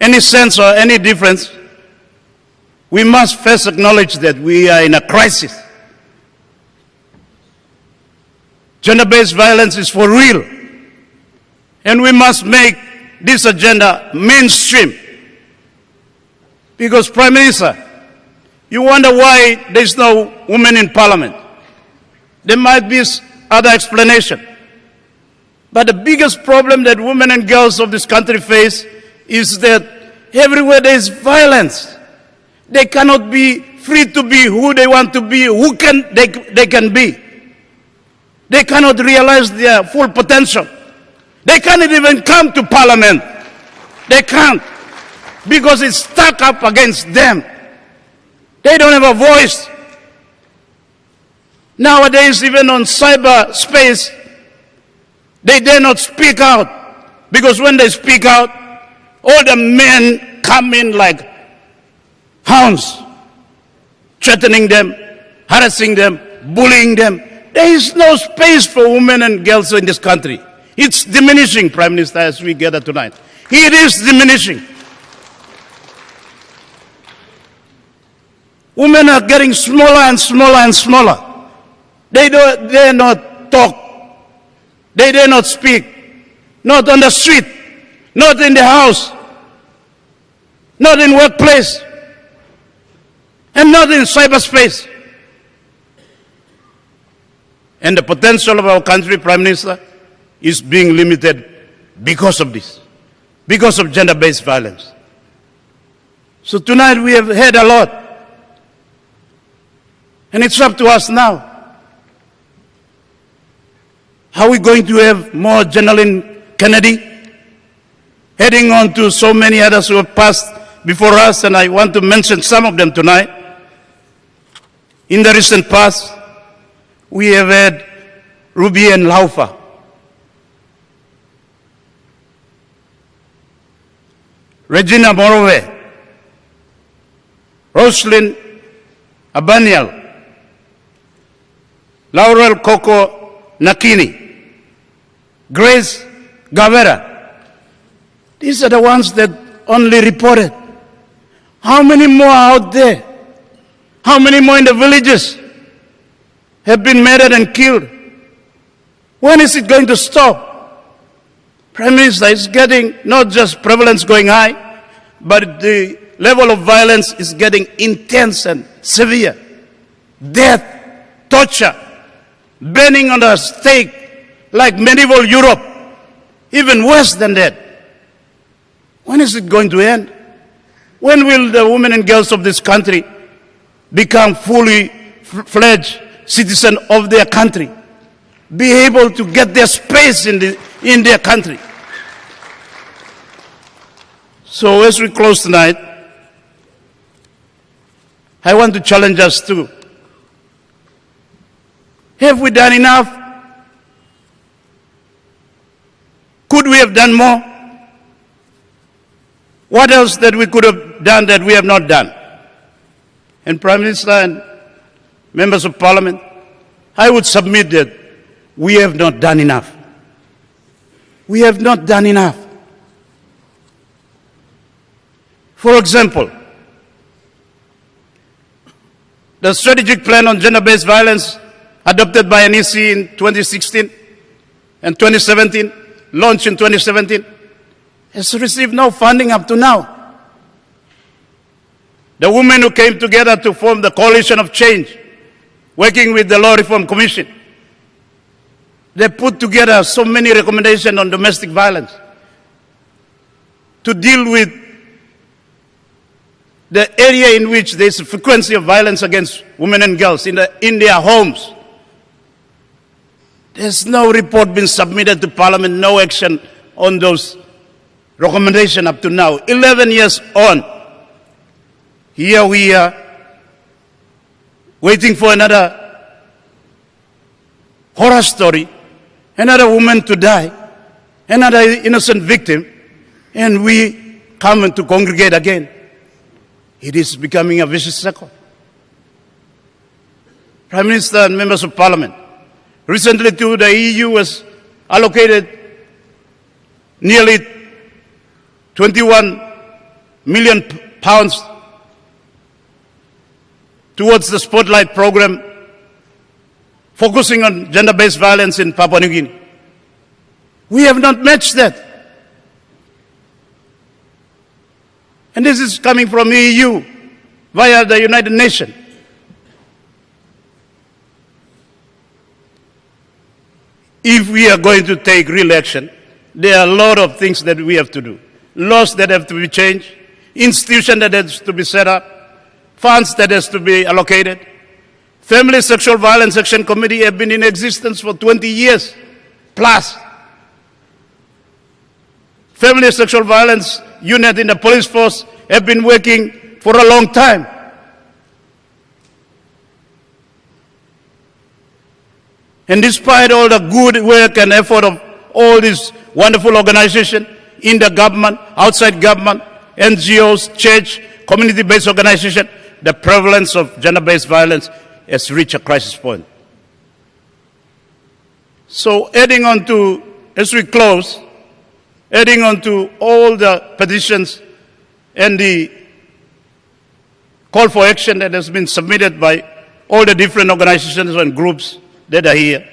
any sense or any difference, we must first acknowledge that we are in a crisis. Gender-based violence is for real. And we must make this agenda mainstream. Because, Prime Minister, you wonder why there's no women in Parliament. There might be other explanation. But the biggest problem that women and girls of this country face is that everywhere there is violence. They cannot be free to be who they want to be, they can be. They cannot realize their full potential. They can't even come to Parliament. They can't, because it's stuck up against them. They don't have a voice. Nowadays, even on cyberspace, they dare not speak out, because when they speak out, all the men come in like hounds, threatening them, harassing them, bullying them. There is no space for women and girls in this country. It's diminishing, Prime Minister, as we gather tonight. It is diminishing. Women are getting smaller and smaller and smaller. They dare not talk. They dare not speak. Not on the street. Not in the house. Not in workplace. And not in cyberspace. And the potential of our country, Prime Minister, is being limited because of this. Because of gender-based violence. So tonight we have heard a lot. And it's up to us now. How are we going to have more General Kennedy heading on to so many others who have passed before us, and I want to mention some of them tonight. In the recent past, we have had Ruby and Laufa. Regina Morove, Roslyn Abaniel, Laurel Coco Nakini, Grace Kavara. These are the ones that only reported. How many more out there? How many more in the villages have been murdered and killed? When is it going to stop? Prime Minister, is getting not just prevalence going high, but the level of violence is getting intense and severe. Death, torture, burning on the stake like medieval Europe, even worse than that. When is it going to end? When will the women and girls of this country become fully fledged citizens of their country? Be able to get their space in their country. So as we close tonight, I want to challenge us too. Have we done enough? Could we have done more? What else that we could have done that we have not done? And Prime Minister and members of Parliament, I would submit that we have not done enough. We have not done enough. For example, the strategic plan on gender-based violence adopted by NEC in 2016 and 2017, launched in 2017, has received no funding up to now. The women who came together to form the Coalition of Change, working with the Law Reform Commission, they put together so many recommendations on domestic violence to deal with the area in which there is a frequency of violence against women and girls in their homes. There's no report been submitted to Parliament, no action on those recommendations up to now. 11 years on, here we are waiting for another horror story, another woman to die, another innocent victim, and we come to congregate again. It is becoming a vicious circle. Prime Minister and members of Parliament, recently too, the EU has allocated nearly 21 million pounds towards the Spotlight program focusing on gender-based violence in Papua New Guinea. We have not matched that. And this is coming from the EU via the United Nations. If we are going to take real action, there are a lot of things that we have to do. Laws that have to be changed, institutions that have to be set up, funds that has to be allocated. Family Sexual Violence Action Committee have been in existence for 20 years plus. Family Sexual Violence Unit in the police force have been working for a long time. And despite all the good work and effort of all these wonderful organizations in the government, outside government, NGOs, church, community-based organizations, the prevalence of gender-based violence has reached a crisis point. So adding on to, as we close, adding on to all the petitions and the call for action that has been submitted by all the different organizations and groups that are here,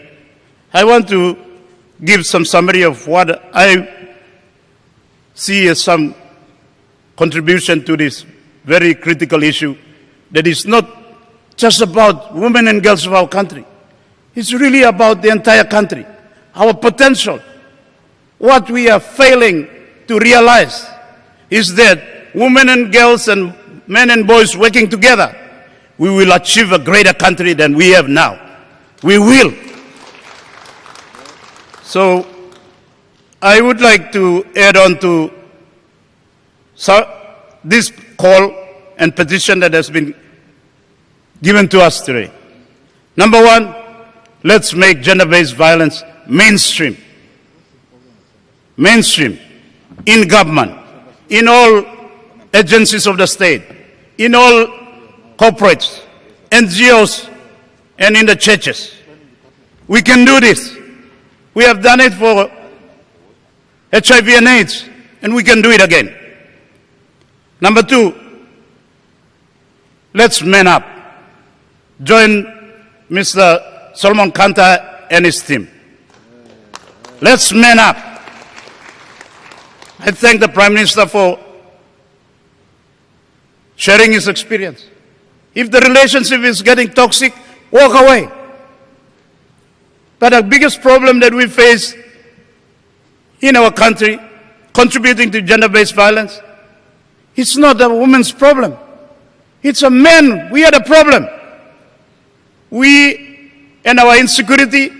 I want to give some summary of what I see as some contribution to this very critical issue that is not just about women and girls of our country. It's really about the entire country, our potential. What we are failing to realize is that women and girls and men and boys working together, we will achieve a greater country than we have now. We will. So this call and petition that has been given to us today. Number one, let's make gender-based violence mainstream. Mainstream in government, in all agencies of the state, in all corporates, NGOs, and in the churches. We can do this. We have done it for HIV and AIDS, and we can do it again. Number two, let's man up. Join Mr. Solomon Canther and his team. Let's man up. I thank the Prime Minister for sharing his experience. If the relationship is getting toxic, walk away. But the biggest problem that we face in our country, contributing to gender-based violence, it's not a woman's problem. It's a man. We are the problem. We and our insecurity,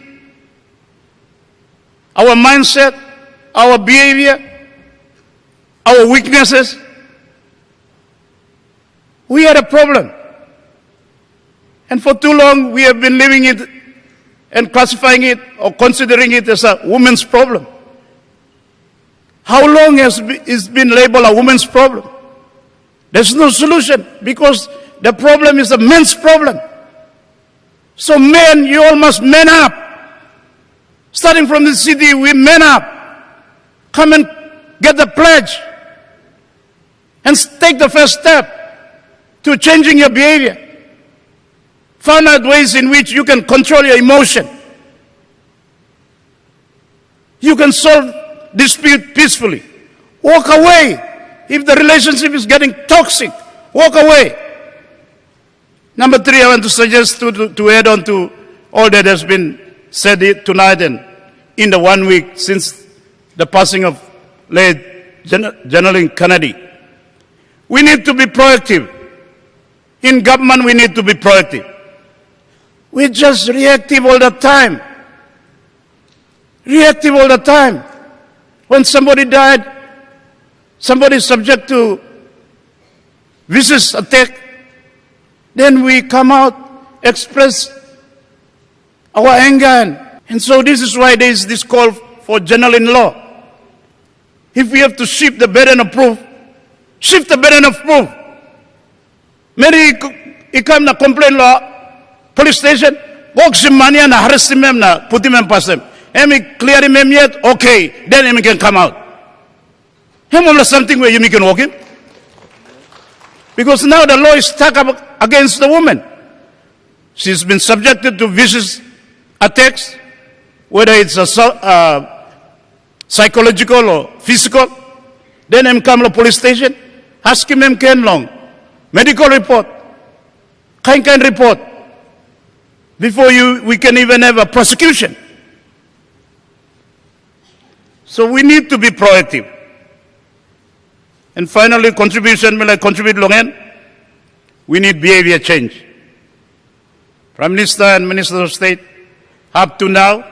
our mindset, our behavior, our weaknesses, we are the problem. And for too long, we have been living it and classifying it or considering it as a woman's problem. How long has it been labeled a woman's problem? There's no solution because the problem is a man's problem. So men, you all must man up. Starting from the city, we man up. Come and get the pledge and take the first step to changing your behavior. Find out ways in which you can control your emotion. You can solve dispute peacefully. Walk away. If the relationship is getting toxic, walk away. Number three, I want to suggest to add on to all that has been said tonight and in the 1 week since the passing of late General Kennedy. We need to be proactive. In government, we need to be proactive. We're just reactive all the time. Reactive all the time. When somebody died, somebody is subject to vicious attack, then we come out, express our anger. And so this is why there is this call for general-in-law. If we have to shift the burden of proof, shift the burden of proof. Many come na complain law, police station, walk some money and arrest him na put him in person. Emi clear him yet, okay, then he can come out. Him something where you can walk in. Because now the law is stuck up against the woman. She's been subjected to vicious attacks, whether it's a psychological or physical. Then him come to police station, ask him can long, medical report, kind report, before we can even have a prosecution. So we need to be proactive. And finally, contribution, will I contribute long we need behavior change. Prime Minister and Minister of State, up to now,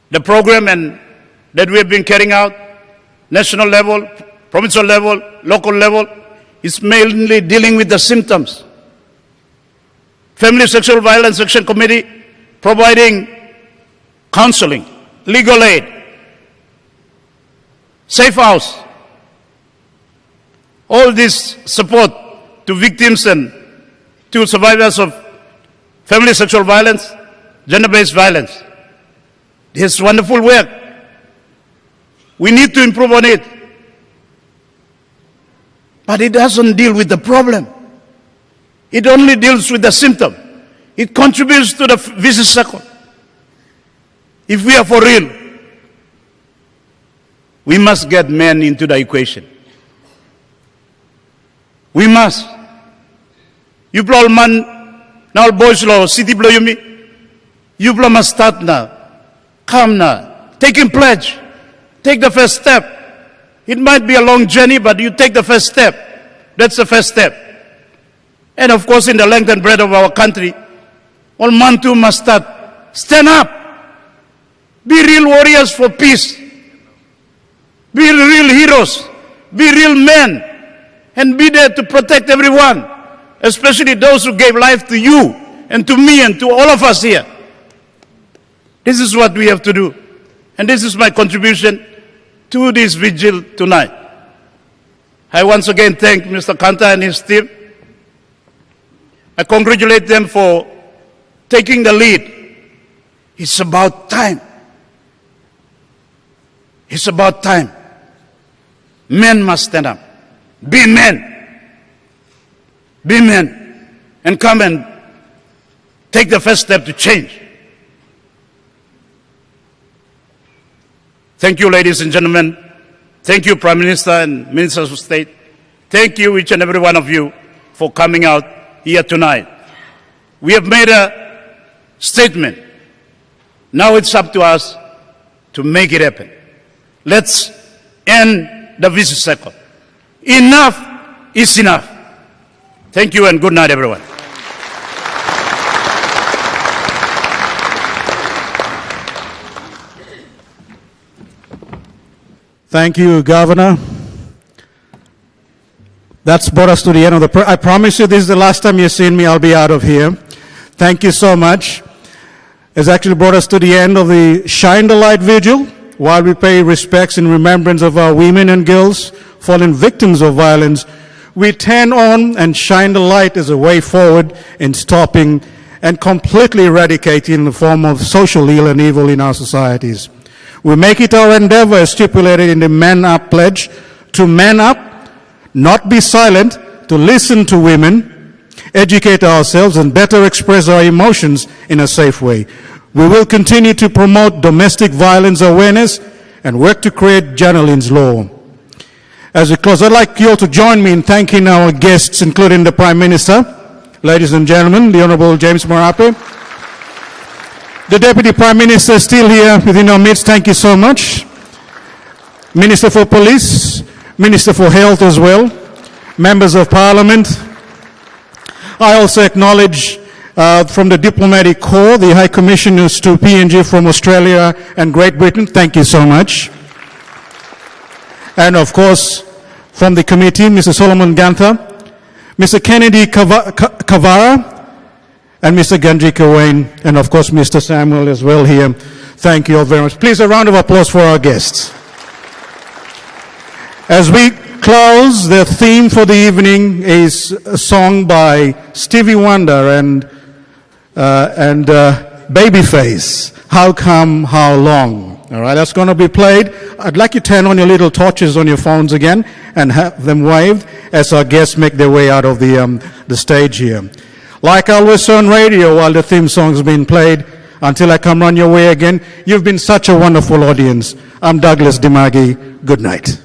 the program that we have been carrying out, national level, provincial level, local level, is mainly dealing with the symptoms. Family Sexual Violence Action Committee providing counseling, legal aid, safe house, all this support to victims and to survivors of family sexual violence, gender-based violence. This wonderful work. We need to improve on it. But it doesn't deal with the problem. It only deals with the symptom. It contributes to the vicious circle. If we are for real, we must get men into the equation. We must. You blow man, now boys law, city blow you me. You blow must start now. Come now. Take in pledge. Take the first step. It might be a long journey, but you take the first step. That's the first step. And of course, in the length and breadth of our country, all man too must start. Stand up. Be real warriors for peace. Be real heroes be real men, and be there to protect everyone, especially those who gave life to you and to me and to all of us here. This is what we have to do. And this is my contribution to this vigil tonight. I once again thank Mr. Canther and his team. I congratulate them for taking the lead. It's about time. It's about time. Men must stand up. Be men. Be men. And come and take the first step to change. Thank you, ladies and gentlemen. Thank you, Prime Minister and Ministers of State. Thank you, each and every one of you, for coming out here tonight. We have made a statement. Now it's up to us to make it happen. Let's end the vicious cycle. Enough is enough. Thank you and good night, everyone. Thank you, Governor. That's brought us to the end of the I promise you this is the last time you've seen me. I'll be out of here. Thank you so much. It's actually brought us to the end of the Shine the Light Vigil, while we pay respects in remembrance of our women and girls fallen victims of violence. We turn on and shine the light as a way forward in stopping and completely eradicating the form of social ill and evil in our societies. We make it our endeavor, as stipulated in the Man Up Pledge, to man up, not be silent, to listen to women, educate ourselves, and better express our emotions in a safe way. We will continue to promote domestic violence awareness and work to create Janeline's Law. As we close, I'd like you all to join me in thanking our guests, including the Prime Minister, ladies and gentlemen, the Honorable James Marape. The Deputy Prime Minister is still here within our midst. Thank you so much. Minister for Police, Minister for Health as well, Members of Parliament. I also acknowledge from the Diplomatic Corps, the High Commissioners to PNG from Australia and Great Britain. Thank you so much. And of course, from the committee, Mr. Solomon Canther, Mr. Kennedy Kavara, and Mr. Ganjika Wayne, and of course Mr. Samuel as well here. Thank you all very much. Please, a round of applause for our guests. As we close, the theme for the evening is a song by Stevie Wonder and Babyface, How Come, How Long. All right, that's going to be played. I'd like you to turn on your little torches on your phones again and have them waved as our guests make their way out of the stage here. Like I always say on radio while the theme song's being played, until I come run your way again, you've been such a wonderful audience. I'm Douglas Dimagi. Good night.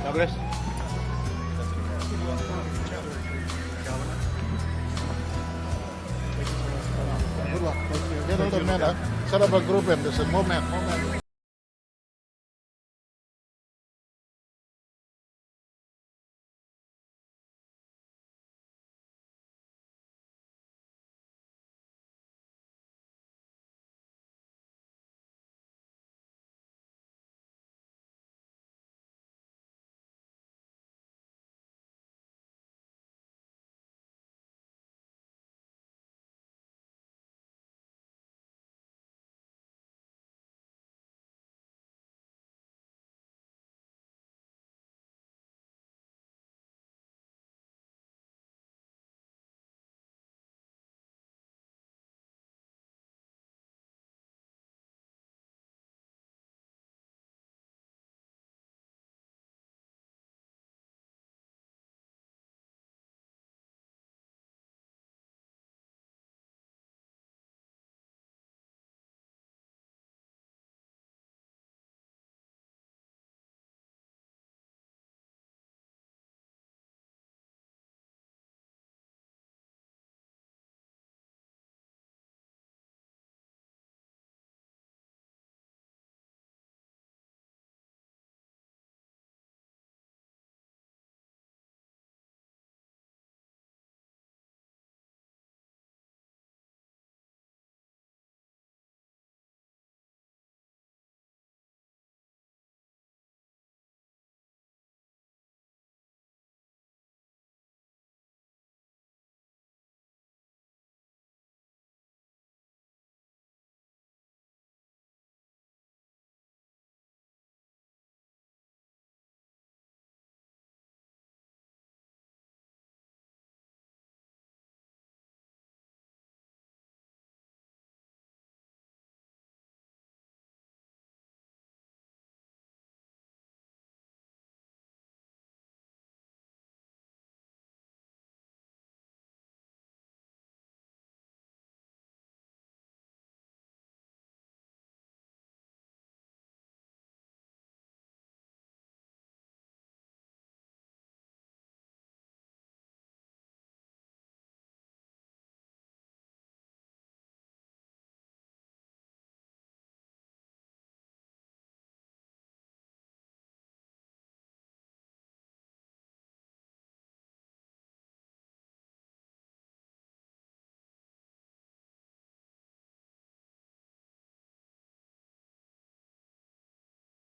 Douglas? Good luck. Get all the men up. Set up a group and there's a moment.